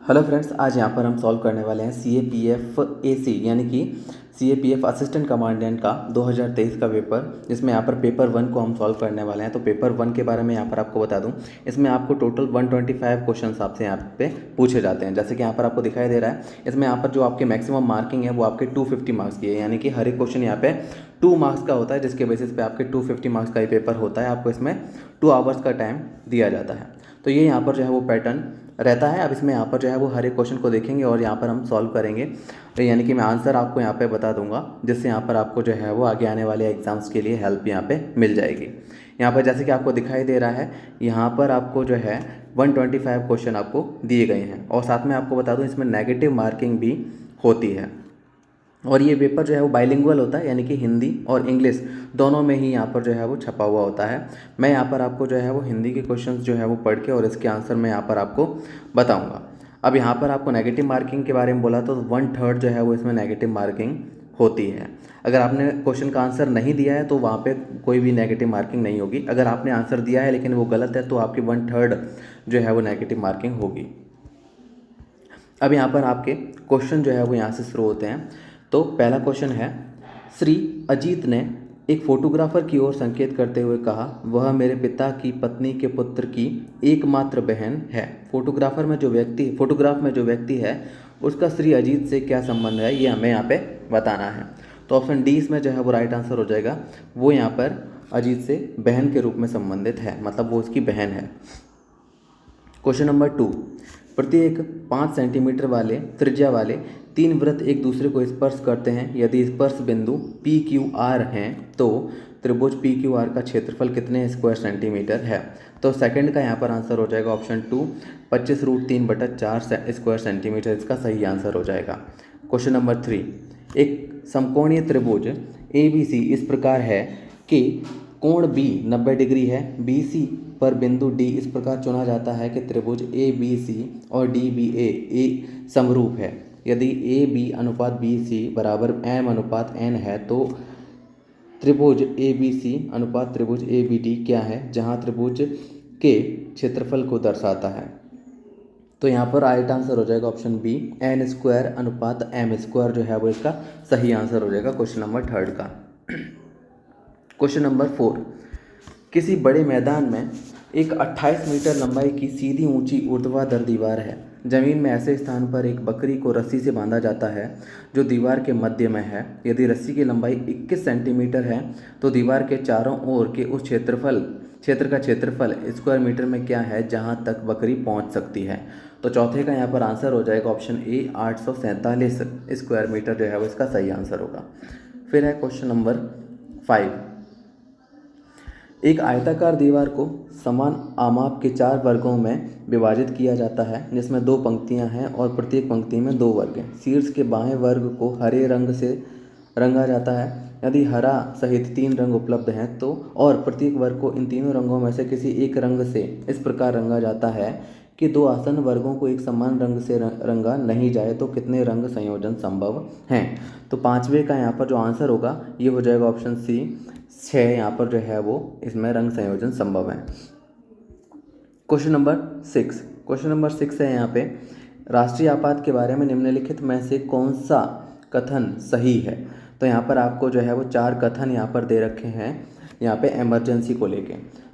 Hello friends, आज यहाँ पर हम सॉल्व करने वाले हैं CAPF AC यानी कि CAPF असिस्टेंट कमांडेंट का 2023 का पेपर, जिसमें यहाँ पर पेपर 1 को हम सॉल्व करने वाले हैं। तो पेपर 1 के बारे में यहाँ पर आपको बता दूँ, इसमें आपको टोटल 125 क्वेश्चन आपसे यहाँ पे पूछे जाते हैं। जैसे कि यहाँ पर आपको दिखाई दे रहा है, इसमें यहाँ पर जो आपके मैक्सिमम मार्किंग है वो आपके 250 मार्क्स की है, यानी कि हर एक क्वेश्चन यहाँ पे 2 मार्क्स का होता है, जिसके बेसिस पे आपके 250 मार्क्स का ही पेपर होता है। आपको इसमें 2 आवर्स का टाइम दिया जाता है। तो ये यहाँ पर जो है वो पैटर्न रहता है। अब इसमें यहाँ पर जो है वो हर एक क्वेश्चन को देखेंगे और यहाँ पर हम सॉल्व करेंगे, तो यानी कि मैं आंसर आपको यहाँ पे बता दूंगा, जिससे यहाँ पर आपको जो है वो आगे आने वाले एग्जाम्स के लिए हेल्प यहाँ पे मिल जाएगी। यहाँ पर जैसे कि आपको दिखाई दे रहा है, यहाँ पर आपको जो है 125 क्वेश्चन आपको दिए गए हैं, और साथ में आपको बता दूँ इसमें नेगेटिव मार्किंग भी होती है। और ये पेपर जो है वो बाइलिंगुअल होता है, यानी कि हिंदी और इंग्लिश दोनों में ही यहाँ पर जो है वो छपा हुआ होता है। मैं यहाँ पर आपको जो है वो हिंदी के क्वेश्चंस जो है वो पढ़ के और इसके आंसर मैं यहाँ पर आपको बताऊँगा। अब यहाँ पर आपको नेगेटिव मार्किंग के बारे में बोला तो 1/3 जो है वो इसमें नेगेटिव मार्किंग होती है। अगर आपने क्वेश्चन का आंसर नहीं दिया है तो वहाँ पे कोई भी नेगेटिव मार्किंग नहीं होगी। अगर आपने आंसर दिया है लेकिन वो गलत है तो आपकी 1/3 जो है वो नेगेटिव मार्किंग होगी। अब यहाँ पर आपके क्वेश्चन जो है वो यहाँ से शुरू होते हैं। तो पहला क्वेश्चन है, श्री अजीत ने एक फोटोग्राफर की ओर संकेत करते हुए कहा, वह मेरे पिता की पत्नी के पुत्र की एकमात्र बहन है। फोटोग्राफ में जो व्यक्ति है उसका श्री अजीत से क्या संबंध है, ये हमें यहाँ पे बताना है। तो ऑप्शन डी इसमें जो है वो राइट आंसर हो जाएगा। वो यहाँ पर अजीत से बहन के रूप में संबंधित है, मतलब वो उसकी बहन है। क्वेश्चन नंबर 2, प्रत्येक 5 सेंटीमीटर वाले त्रिज्या वाले 3 वृत्त एक दूसरे को स्पर्श करते हैं। यदि स्पर्श बिंदु PQR हैं तो त्रिभुज PQR का क्षेत्रफल कितने स्क्वायर सेंटीमीटर है। तो सेकंड का यहाँ पर आंसर हो जाएगा ऑप्शन 2, 25√3/4 स्क्वायर सेंटीमीटर इसका सही आंसर हो जाएगा। क्वेश्चन नंबर 3, एक समकोणीय त्रिभुज ABC इस प्रकार है कि कोण B 90 डिग्री है। BC पर बिंदु D इस प्रकार चुना जाता है कि त्रिभुज ABC और DBA समरूप है। यदि AB अनुपात BC बराबर M अनुपात N है तो त्रिभुज ABC अनुपात त्रिभुज ABD क्या है, जहाँ त्रिभुज के क्षेत्रफल को दर्शाता है। तो यहाँ पर राइट आंसर हो जाएगा ऑप्शन बी, N² अनुपात M² जो है वो इसका सही आंसर हो जाएगा क्वेश्चन नंबर 3 का। क्वेश्चन नंबर 4, किसी बड़े मैदान में एक 28 मीटर लंबाई की सीधी ऊंची ऊर्ध्वाधर दीवार है। जमीन में ऐसे स्थान पर एक बकरी को रस्सी से बांधा जाता है जो दीवार के मध्य में है। यदि रस्सी की लंबाई 21 सेंटीमीटर है तो दीवार के चारों ओर के उस क्षेत्र का क्षेत्रफल स्क्वायर मीटर में क्या है जहां तक बकरी पहुंच सकती है। तो चौथे का यहाँ पर आंसर हो जाएगा ऑप्शन ए, 847 स्क्वायर मीटर जो है वो इसका सही आंसर होगा। फिर है क्वेश्चन नंबर 5, एक आयताकार दीवार को समान आमाप के 4 वर्गों में विभाजित किया जाता है, जिसमें 2 पंक्तियां हैं और प्रत्येक पंक्ति में 2 वर्ग हैं। शीर्ष के बाएं वर्ग को हरे रंग से रंगा जाता है। यदि हरा सहित 3 रंग उपलब्ध हैं तो और प्रत्येक वर्ग को इन तीनों रंगों में से किसी एक रंग से इस प्रकार रंगा जाता है कि 2 आसन्न वर्गों को एक समान रंग से रंगा नहीं जाए तो कितने रंग संयोजन संभव हैं। तो 5वें का यहाँ पर जो आंसर होगा ये हो जाएगा ऑप्शन सी, 6 यहाँ पर जो है वो इसमें रंग संयोजन संभव है। क्वेश्चन नंबर 6 है यहाँ पे, राष्ट्रीय आपात के बारे में निम्नलिखित में से कौन सा कथन सही है। तो यहाँ पर आपको जो है वो 4 कथन यहाँ पर दे रखे हैं यहाँ पे इमरजेंसी को लेके।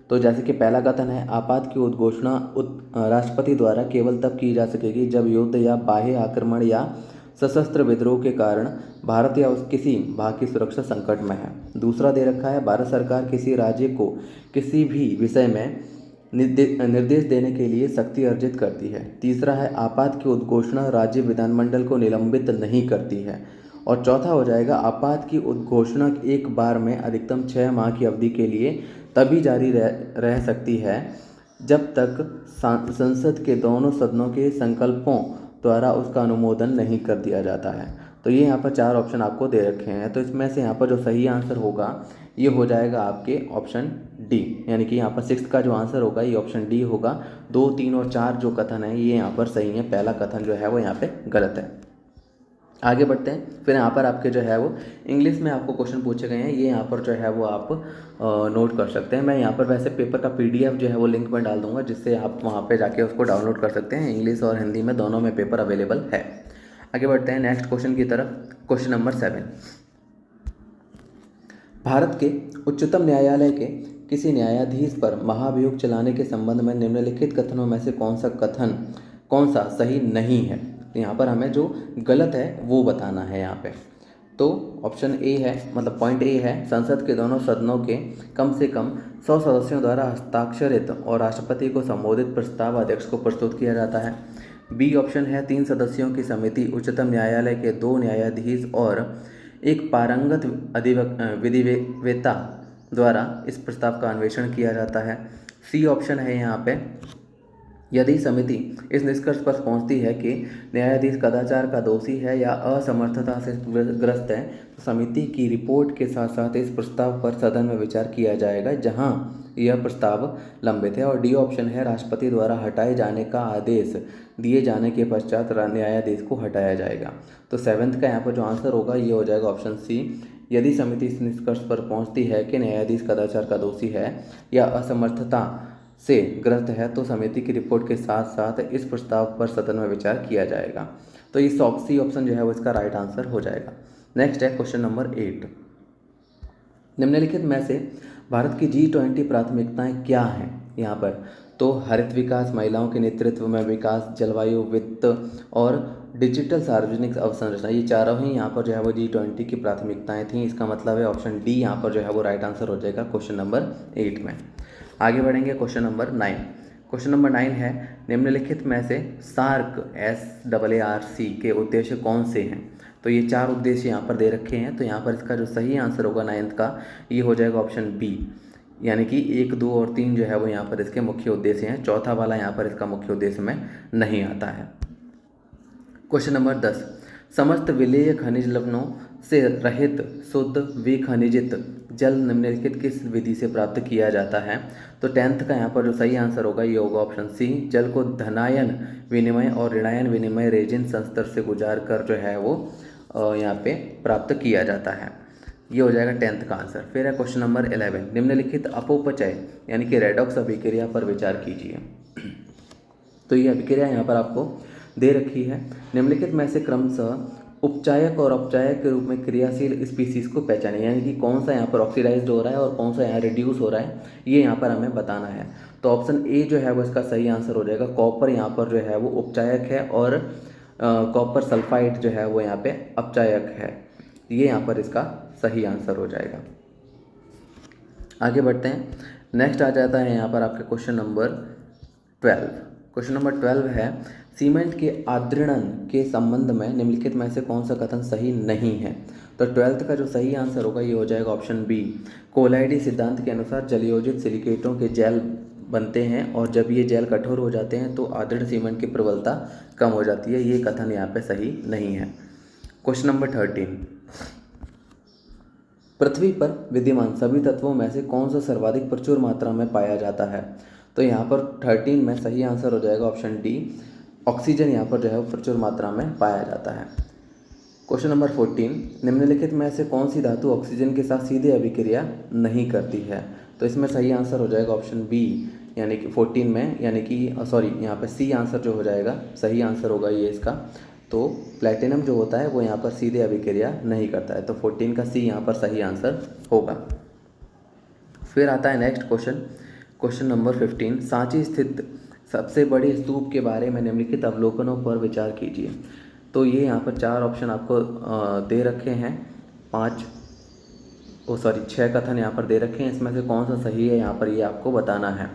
तो जैसे कि पहला कथन है, आपात की उद्घोषणा राष्ट्रपति द्वारा केवल तब की जा सकेगी जब युद्ध या बाह्य आक्रमण या सशस्त्र विद्रोह के कारण भारत या उस किसी भाग की सुरक्षा संकट में है। दूसरा दे रखा है, भारत सरकार किसी राज्य को किसी भी विषय में निर्देश देने के लिए शक्ति अर्जित करती है। तीसरा है, आपात की उद्घोषणा राज्य विधानमंडल को निलंबित नहीं करती है। और चौथा हो जाएगा, आपात की उद्घोषणा एक बार में अधिकतम 6 माह की अवधि के लिए तभी जारी रह सकती है जब तक संसद के दोनों सदनों के संकल्पों द्वारा उसका अनुमोदन नहीं कर दिया जाता है। तो ये यहाँ पर 4 ऑप्शन आपको दे रखे हैं। तो इसमें से यहाँ पर जो सही आंसर होगा ये हो जाएगा आपके ऑप्शन डी, यानी कि यहाँ पर 6 का जो आंसर होगा ये ऑप्शन डी होगा। 2, 3 और 4 जो कथन है ये यहाँ पर सही है, पहला कथन जो है वो यहाँ पे गलत है। आगे बढ़ते हैं। फिर यहाँ पर आपके जो है वो इंग्लिश में आपको क्वेश्चन पूछे गए हैं, ये यहाँ पर जो है वो आप नोट कर सकते हैं। मैं यहाँ पर वैसे पेपर का पीडीएफ जो है वो लिंक में डाल दूंगा, जिससे आप वहाँ पे जाके उसको डाउनलोड कर सकते हैं। इंग्लिश और हिंदी में दोनों में पेपर अवेलेबल है। आगे बढ़ते हैं नेक्स्ट क्वेश्चन की तरफ। क्वेश्चन नंबर 7, भारत के उच्चतम न्यायालय के किसी न्यायाधीश पर महाभियोग चलाने के संबंध में निम्नलिखित कथनों में से कौन सा सही नहीं है। तो यहाँ पर हमें जो गलत है वो बताना है यहाँ पे। तो ऑप्शन ए है, मतलब पॉइंट ए है, संसद के दोनों सदनों के कम से कम 100 सदस्यों द्वारा हस्ताक्षरित और राष्ट्रपति को संबोधित प्रस्ताव अध्यक्ष को प्रस्तुत किया जाता है। बी ऑप्शन है, 3 सदस्यों की समिति उच्चतम न्यायालय के 2 न्यायाधीश और एक पारंगत विधिवेत्ता द्वारा इस प्रस्ताव का अन्वेषण किया जाता है। सी ऑप्शन है यहाँ पे, यदि समिति इस निष्कर्ष पर पहुंचती है कि न्यायाधीश कदाचार का दोषी है या असमर्थता से ग्रस्त है, तो समिति की रिपोर्ट के साथ साथ इस प्रस्ताव पर सदन में विचार किया जाएगा जहां यह प्रस्ताव लंबित है। और डी ऑप्शन है, राष्ट्रपति द्वारा हटाए जाने का आदेश दिए जाने के पश्चात न्यायाधीश को हटाया जाएगा। तो 7th का यहाँ पर जो आंसर होगा ये हो जाएगा ऑप्शन सी, यदि समिति इस निष्कर्ष पर पहुंचती है कि न्यायाधीश कदाचार का दोषी है या असमर्थता से ग्रस्त है, तो समिति की रिपोर्ट के साथ साथ इस प्रस्ताव पर सदन में विचार किया जाएगा। तो इस सी ऑप्शन जो है वो इसका राइट आंसर हो जाएगा। नेक्स्ट है क्वेश्चन नंबर 8, निम्नलिखित में से भारत की G20 प्राथमिकताएं क्या हैं। यहाँ पर तो हरित विकास, महिलाओं के नेतृत्व में विकास, जलवायु, वित्त और डिजिटल सार्वजनिक अवसंरचना, ये चारों ही यहाँ पर जो है वो G20 की प्राथमिकताएं थी। इसका मतलब है ऑप्शन डी यहाँ पर जो है वो राइट आंसर हो जाएगा क्वेश्चन नंबर 8 में। आगे बढ़ेंगे क्वेश्चन नंबर 9। क्वेश्चन नंबर 9 है, निम्नलिखित में से सार्क SAARC के उद्देश्य कौन से हैं। तो ये 4 उद्देश्य यहाँ पर दे रखे हैं। तो यहाँ पर इसका जो सही आंसर होगा 9th का, ये हो जाएगा ऑप्शन बी, यानी कि 1, 2 और 3 जो है वो यहाँ पर इसके मुख्य उद्देश्य हैं। चौथा वाला यहाँ पर इसका मुख्य उद्देश्य में नहीं आता है। क्वेश्चन नंबर 10, समस्त विलेय खनिज लवणों से रहित शुद्ध विखनिजित जल निम्नलिखित किस विधि से प्राप्त किया जाता है। तो 10th का यहाँ पर जो सही आंसर होगा ये होगा ऑप्शन सी, जल को धनायन विनिमय और ऋणायन विनिमय रेजिन संस्तर से गुजार कर जो है वो यहाँ पे प्राप्त किया जाता है। ये हो जाएगा 10th का आंसर। फिर है क्वेश्चन नंबर 11, निम्नलिखित अपोपचय यानी कि रेडॉक्स अभिक्रिया पर विचार कीजिए। तो ये अभिक्रिया यहाँ पर आपको दे रखी है। निम्नलिखित में से क्रमशः उपचायक और अपचायक के रूप में क्रियाशील स्पीसीज को पहचानें, यानी कि कौन सा यहाँ पर ऑक्सीडाइज्ड हो रहा है और कौन सा यहाँ रिड्यूस हो रहा है, ये यहाँ पर हमें बताना है। तो ऑप्शन ए जो है वो इसका सही आंसर हो जाएगा। कॉपर यहाँ पर जो है वो उपचायक है और कॉपर सल्फाइड जो है वो यहाँ पे अपचायक है। ये यहाँ पर इसका सही आंसर हो जाएगा। आगे बढ़ते हैं। नेक्स्ट आ जाता है यहाँ पर आपके क्वेश्चन नंबर 12। क्वेश्चन नंबर 12 है, सीमेंट के आद्रणन के संबंध में निम्नलिखित में से कौन सा कथन सही नहीं है। तो 12th का जो सही आंसर होगा ये हो जाएगा ऑप्शन बी, कोलाइडी सिद्धांत के अनुसार जलयोजित सिलिकेटों के जेल बनते हैं और जब ये जेल कठोर हो जाते हैं तो आदृढ़ सीमेंट की प्रबलता कम हो जाती है। ये कथन यहाँ पे सही नहीं है। क्वेश्चन नंबर 13, पृथ्वी पर विद्यमान सभी तत्वों में से कौन सा सर्वाधिक प्रचुर मात्रा में पाया जाता है। तो यहाँ पर 13 में सही आंसर हो जाएगा ऑप्शन डी, ऑक्सीजन यहाँ पर जो है वो प्रचुर मात्रा में पाया जाता है। क्वेश्चन नंबर 14, निम्नलिखित में से कौन सी धातु ऑक्सीजन के साथ सीधे अभिक्रिया नहीं करती है। तो इसमें सही आंसर हो जाएगा ऑप्शन बी, यानी कि 14 में, यानी कि सॉरी यहाँ पर सी आंसर जो हो जाएगा, सही आंसर होगा ये इसका। तो प्लैटिनम जो होता है वो यहाँ पर सीधे अभिक्रिया नहीं करता है। तो 14 का सी यहाँ पर सही आंसर होगा। फिर आता है next question, question number 15, Sanchi स्थित सबसे बड़े स्तूप के बारे में निम्नलिखित अवलोकनों पर विचार कीजिए। तो ये यहाँ पर 4 ऑप्शन आपको दे रखे हैं, 6 कथन यहाँ पर दे रखे हैं। इसमें से कौन सा सही है यहाँ पर ये आपको बताना है।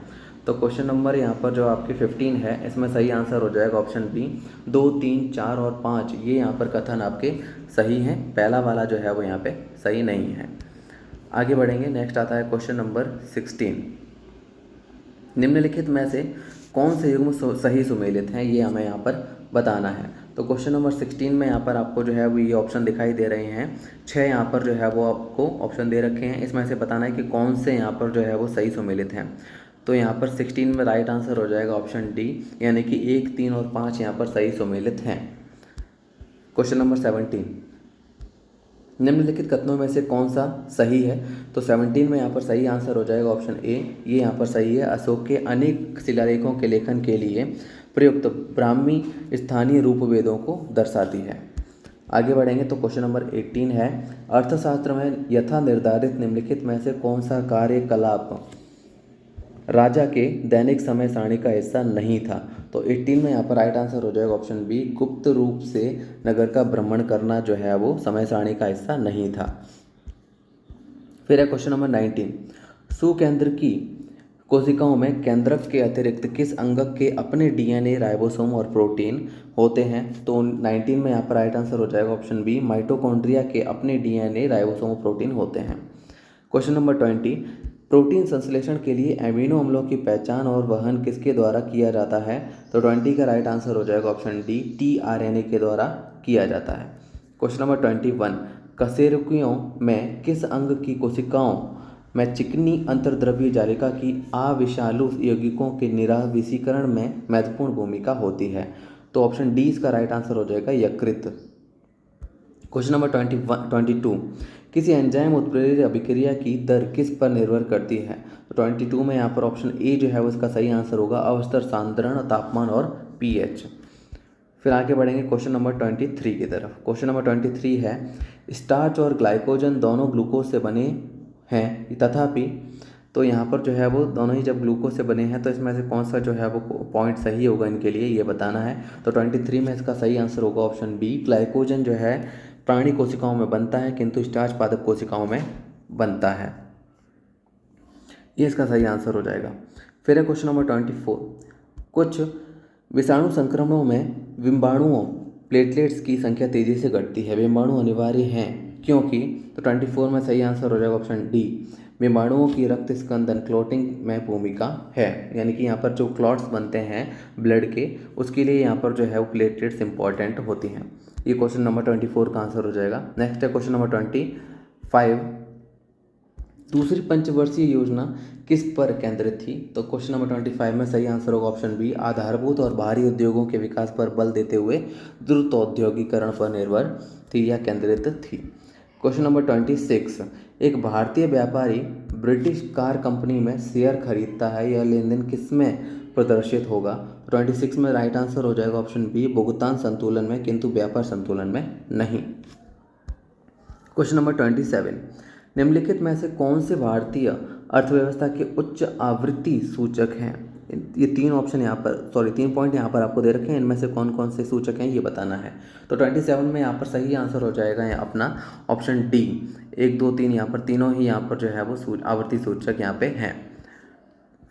तो क्वेश्चन नंबर यहाँ पर जो आपकी 15 है इसमें सही आंसर हो जाएगा ऑप्शन बी, 2, 3, 4 और 5 ये यहाँ पर कथन आपके सही हैं। पहला वाला जो है वो यहाँ पे सही नहीं है। आगे बढ़ेंगे। नेक्स्ट आता है क्वेश्चन नंबर 16, निम्नलिखित में से कौन से युग्म सही सुमेलित हैं, ये हमें यहाँ पर बताना है। तो क्वेश्चन नंबर 16 में यहाँ पर आपको जो है वो ये ऑप्शन दिखाई दे रहे हैं। 6 यहाँ पर जो है वो आपको ऑप्शन दे रखे हैं। इसमें से बताना है कि कौन से यहाँ पर जो है वो सही सुमेलित हैं। तो यहाँ पर 16 में राइट आंसर हो जाएगा ऑप्शन डी, यानी कि 1, 3 और 5 यहाँ पर सही सुमेलित हैं। क्वेश्चन नंबर 17, निम्नलिखित कथनों में से कौन सा सही है? तो 17 में यहाँ पर सही आंसर हो जाएगा ऑप्शन ए, ये यहाँ पर सही है। अशोक के अनेक शिलालेखों के लेखन के लिए प्रयुक्त ब्राह्मी स्थानीय रूप वेदों को दर्शाती है। आगे बढ़ेंगे तो क्वेश्चन नंबर 18 है, अर्थशास्त्र में यथा निर्धारित निम्नलिखित में से कौन सा कार्यकलाप राजा के दैनिक समय सारणी का हिस्सा नहीं था? तो 18 में यहाँ पर राइट आंसर हो जाएगा ऑप्शन बी, गुप्त रूप से नगर का भ्रमण करना जो है वो समय सारणी का हिस्सा नहीं था। फिर है क्वेश्चन नंबर 19, सुकेंद्र की कोशिकाओं में केंद्रक के अतिरिक्त किस अंगक के अपने डीएनए, राइबोसोम और प्रोटीन होते हैं? तो 19 में यहाँ पर राइट आंसर हो जाएगा ऑप्शन बी, माइटोकॉन्ड्रिया के अपने डीएनए, राइबोसोम और प्रोटीन होते हैं। क्वेश्चन नंबर 20, प्रोटीन संश्लेषण के लिए एमिनो अम्लों की पहचान और वहन किसके द्वारा किया जाता है? तो 20 का राइट आंसर हो जाएगा ऑप्शन डी, टीआरएनए के द्वारा किया जाता है। क्वेश्चन नंबर 21, कशेरुकियों में किस अंग की कोशिकाओं में चिकनी अंतर्द्रव्य जालिका की अविषालु यौगिकों के निराविषीकरण में महत्वपूर्ण भूमिका होती है? तो ऑप्शन डी इसका राइट आंसर हो जाएगा, यकृत। क्वेश्चन नंबर 22, किसी एंजाइम उत्प्रेरित अभिक्रिया की दर किस पर निर्भर करती है? तो 22 में यहाँ पर ऑप्शन ए जो है वो इसका सही आंसर होगा, अवस्थर सांद्रण, तापमान और पीएच। फिर आगे बढ़ेंगे क्वेश्चन नंबर 23 की तरफ। क्वेश्चन नंबर 23 है, स्टार्च और ग्लाइकोजन दोनों ग्लूकोज से बने हैं, तथापि तो यहाँ पर जो है वो दोनों ही जब ग्लूकोज से बने हैं तो इसमें से कौन सा जो है वो पॉइंट सही होगा इनके लिए, ये बताना है। तो 23 में इसका सही आंसर होगा ऑप्शन बी, ग्लाइकोजन जो है प्राणी कोशिकाओं में बनता है किंतु स्टार्च पादप कोशिकाओं में बनता है, ये इसका सही आंसर हो जाएगा। फिर है क्वेश्चन नंबर 24, कुछ विषाणु संक्रमणों में विषाणुओं प्लेटलेट्स की संख्या तेजी से घटती है, विषाणु अनिवार्य हैं क्योंकि? तो 24 में सही आंसर हो जाएगा ऑप्शन डी, विषाणुओं की रक्त स्कंदन क्लॉटिंग में भूमिका है, यानी कि यहाँ पर जो क्लॉट्स बनते हैं ब्लड के, उसके लिए यहाँ पर जो है वो प्लेटलेट्स इंपॉर्टेंट होती हैं। ये क्वेश्चन नंबर 24 का आंसर हो जाएगा। नेक्स्ट है क्वेश्चन नंबर 25, दूसरी पंचवर्षीय योजना किस पर केंद्रित थी? तो क्वेश्चन नंबर 25 में सही आंसर होगा ऑप्शन बी, आधारभूत और बाहरी उद्योगों के विकास पर बल देते हुए द्रुत औद्योगिकरण पर निर्भर थी या केंद्रित थी। क्वेश्चन नंबर 26, एक भारतीय व्यापारी ब्रिटिश कार कंपनी में शेयर खरीदता है, यह लेन देन किस में प्रदर्शित होगा? 26 में राइट आंसर हो जाएगा ऑप्शन बी, भुगतान संतुलन में किंतु व्यापार संतुलन में नहीं। क्वेश्चन नंबर 27, निम्नलिखित में से कौन से भारतीय अर्थव्यवस्था के उच्च आवृत्ति सूचक हैं? ये 3 ऑप्शन यहाँ पर 3 पॉइंट यहाँ पर आपको दे रखे हैं, इनमें से कौन कौन से सूचक हैं ये बताना है। तो 27 में यहाँ पर सही आंसर हो जाएगा अपना ऑप्शन डी, 1, 2, 3 यहाँ पर तीनों ही यहाँ पर जो है वो आवृत्ति सूचक यहाँ पे हैं।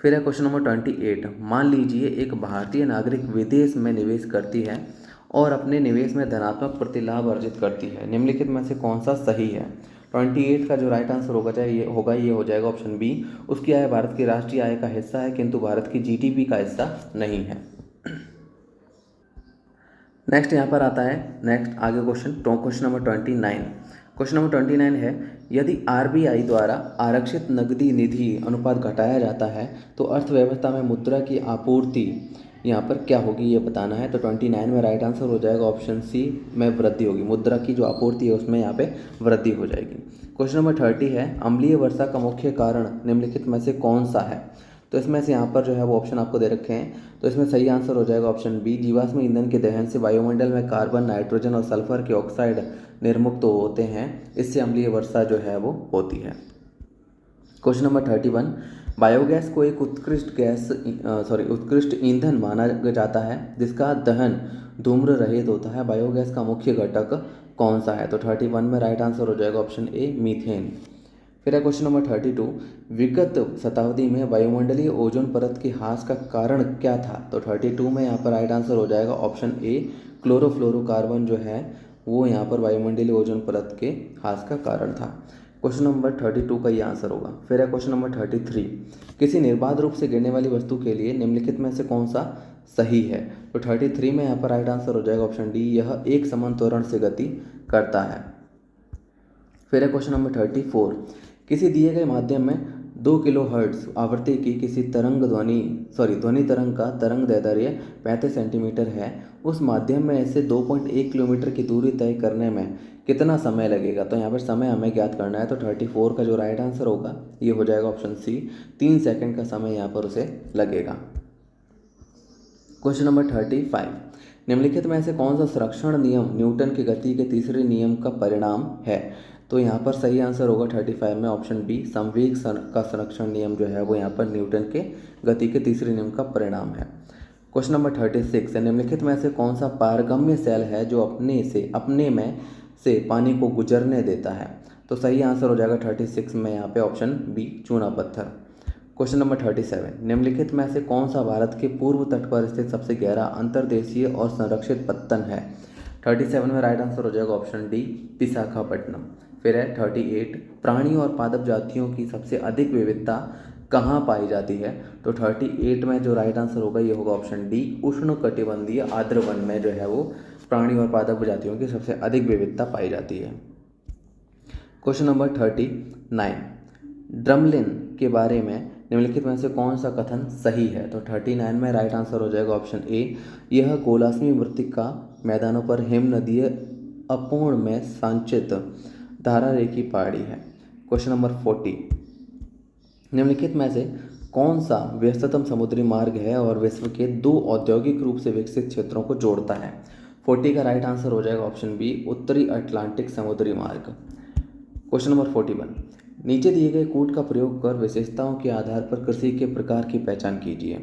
फिर है क्वेश्चन नंबर 28, मान लीजिए एक भारतीय नागरिक विदेश में निवेश करती है और अपने निवेश में धनात्मक प्रतिलाभ अर्जित करती है, निम्नलिखित में से कौन सा सही है? 28 का जो राइट आंसर होगा ये हो जाएगा ऑप्शन बी, उसकी आय भारत की राष्ट्रीय आय का हिस्सा है किंतु भारत की जीडीपी का हिस्सा नहीं है। नेक्स्ट यहाँ पर आता है आगे क्वेश्चन नंबर 29। क्वेश्चन नंबर 29 है, यदि आरबीआई द्वारा आरक्षित नकदी निधि अनुपात घटाया जाता है तो अर्थव्यवस्था में मुद्रा की आपूर्ति यहाँ पर क्या होगी ये बताना है। तो 29 में राइट आंसर हो जाएगा ऑप्शन सी में वृद्धि होगी, मुद्रा की जो आपूर्ति है उसमें यहाँ पे वृद्धि हो जाएगी। क्वेश्चन नंबर 30 है, अम्लीय वर्षा का मुख्य कारण निम्नलिखित में से कौन सा है? तो इसमें से यहाँ पर जो है वो ऑप्शन आपको दे रखे हैं, तो इसमें सही आंसर हो जाएगा ऑप्शन बी, जीवाश्म ईंधन के दहन से वायुमंडल में कार्बन, नाइट्रोजन और सल्फर के ऑक्साइड निर्मुक्त होते हैं, इससे अम्लीय वर्षा जो है वो होती है। क्वेश्चन नंबर 31, बायोगैस को एक उत्कृष्ट ईंधन माना जाता है जिसका दहन धूम्र रहित होता है, बायोगैस का मुख्य घटक कौन सा है? तो 31 में राइट आंसर हो जाएगा ऑप्शन ए, मीथेन। फिर है क्वेश्चन नंबर 32, विगत शताब्दी में वायुमंडलीय ओजोन परत के ह्रास का कारण क्या था? तो 32 में यहाँ पर राइट आंसर हो जाएगा ऑप्शन ए, क्लोरोफ्लोरोकार्बन जो है वो यहाँ पर वायुमंडलीय ओजोन परत के ह्रास का कारण था। क्वेश्चन नंबर 32 का ये आंसर होगा। फिर है क्वेश्चन नंबर 33, किसी निर्बाध रूप से गिरने वाली वस्तु के लिए निम्नलिखित में से कौन सा सही है? तो 33 में यहाँ पर राइट आंसर हो जाएगा ऑप्शन डी, यह एक समान त्वरण से गति करता है। फिर है क्वेश्चन नंबर 34, किसी दिए गए माध्यम में 2 किलोहर्ट्ज़ आवृत्ति की किसी ध्वनि तरंग का तरंग दैर्ध्य 35 सेंटीमीटर है उस माध्यम में ऐसे 2.1 किलोमीटर की दूरी तय करने में कितना समय लगेगा। तो यहाँ पर समय हमें ज्ञात करना है, तो 34 का जो राइट आंसर होगा ये हो जाएगा ऑप्शन सी, 3 सेकंड का समय यहाँ पर उसे लगेगा। क्वेश्चन नंबर 35, निम्नलिखित में से कौन सा संरक्षण नियम न्यूटन के गति के तीसरे नियम का परिणाम है। तो यहाँ पर सही आंसर होगा 35 में ऑप्शन बी, संवेग का संरक्षण नियम जो है वो यहाँ पर न्यूटन के गति के तीसरे नियम का परिणाम है। क्वेश्चन नंबर 36 है, निम्नलिखित में से कौन सा पारगम्य सेल है जो अपने में से पानी को गुजरने देता है। तो सही आंसर हो जाएगा 36 में यहाँ पे ऑप्शन बी, चूना पत्थर। क्वेश्चन नंबर 37, निम्नलिखित में से कौन सा भारत के पूर्व तट पर स्थित सबसे गहरा अंतर्देशीय और संरक्षित पत्तन है। 37 में राइट आंसर हो जाएगा ऑप्शन डी, विशाखापट्टनम। फिर है 38, प्राणी और पादप जातियों की सबसे अधिक विविधता कहाँ पाई जाती है। तो 38 में जो राइट आंसर होगा ये होगा ऑप्शन डी, उष्णकटिबंधीय आर्द्र वन में जो है वो प्राणी और पादप जातियों की सबसे अधिक विविधता पाई जाती है। क्वेश्चन नंबर 39, ड्रमलिन के बारे में निम्नलिखित में से कौन सा कथन सही है। तो 39 में राइट आंसर हो जाएगा ऑप्शन ए, यह गोलाश्मी मृत्तिका मैदानों पर हिमनदीय अपूर्ण में संचित धारा रेखी पहाड़ी है। क्वेश्चन नंबर 40, निम्नलिखित में से कौन सा व्यस्ततम समुद्री मार्ग है और विश्व के 2 औद्योगिक रूप से विकसित क्षेत्रों को जोड़ता है। 40 का राइट आंसर हो जाएगा ऑप्शन बी, उत्तरी अटलांटिक समुद्री मार्ग। क्वेश्चन नंबर 41, नीचे दिए गए कूट का प्रयोग कर विशेषताओं के आधार पर कृषि के प्रकार की पहचान कीजिए।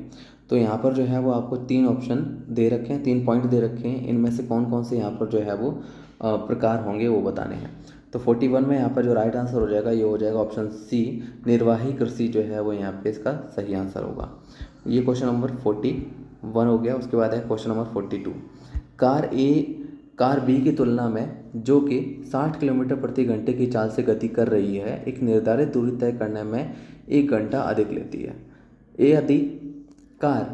तो यहाँ पर जो है वो आपको 3 ऑप्शन दे रखे हैं, 3 पॉइंट दे रखे हैं, इनमें से कौन कौन से यहाँ पर जो है वो प्रकार होंगे वो बताने हैं। तो 41 में यहाँ पर जो राइट आंसर हो जाएगा ये हो जाएगा ऑप्शन सी, निर्वाही कृषि जो है वो यहाँ पे इसका सही आंसर होगा। ये क्वेश्चन नंबर 41 हो गया। उसके बाद है क्वेश्चन नंबर 42, कार बी की तुलना में जो कि 60 किलोमीटर प्रति घंटे की चाल से गति कर रही है, एक निर्धारित दूरी तय करने में 1 घंटा अधिक लेती है। यदि कार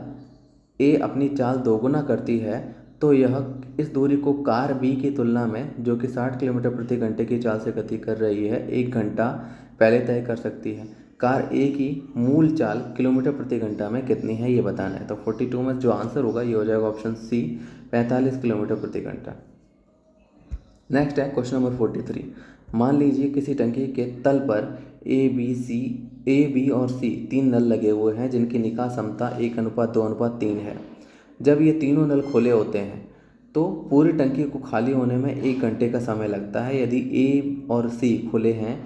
ए अपनी चाल दोगुना करती है तो यह इस दूरी को कार बी की तुलना में जो कि 60 किलोमीटर प्रति घंटे की चाल से गति कर रही है 1 घंटा पहले तय कर सकती है। कार ए की मूल चाल किलोमीटर प्रति घंटा में कितनी है ये बताना है। तो 42 में जो आंसर होगा ये हो जाएगा ऑप्शन सी, 45 किलोमीटर प्रति घंटा। नेक्स्ट है क्वेश्चन नंबर 43, मान लीजिए किसी टंकी के तल पर ए बी और सी 3 नल लगे हुए हैं जिनकी निकास क्षमता 1:2:3 है। जब ये तीनों नल खुले होते हैं तो पूरी टंकी को खाली होने में 1 घंटे का समय लगता है। यदि ए और सी खुले हैं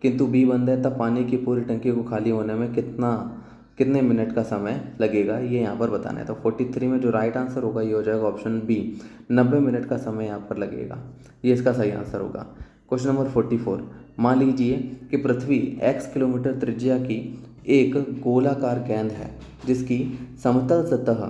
किंतु बी बंद है तब पानी की पूरी टंकी को खाली होने में कितने मिनट का समय लगेगा ये यहाँ पर बताना है। तो 43 में जो राइट आंसर होगा ये हो जाएगा ऑप्शन बी, 90 मिनट का समय यहाँ पर लगेगा, ये इसका सही आंसर होगा। क्वेश्चन नंबर 44, मान लीजिए कि पृथ्वी x किलोमीटर त्रिज्या की एक गोलाकार गेंद है जिसकी समतल सतह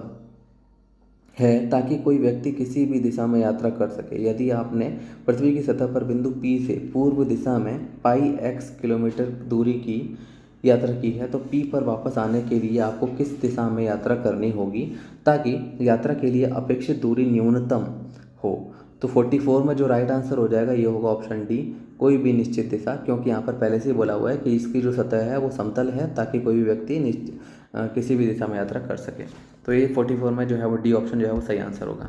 है ताकि कोई व्यक्ति किसी भी दिशा में यात्रा कर सके। यदि आपने पृथ्वी की सतह पर बिंदु P से पूर्व दिशा में पाई x किलोमीटर दूरी की यात्रा की है तो P पर वापस आने के लिए आपको किस दिशा में यात्रा करनी होगी ताकि यात्रा के लिए अपेक्षित दूरी न्यूनतम हो। तो 44 में जो राइट आंसर हो जाएगा ये होगा ऑप्शन डी, कोई भी निश्चित दिशा, क्योंकि यहाँ पर पहले से ही बोला हुआ है कि इसकी जो सतह है वो समतल है ताकि कोई भी व्यक्ति किसी भी दिशा में यात्रा कर सके। तो ये 44 में जो है वो डी ऑप्शन जो है वो सही आंसर होगा।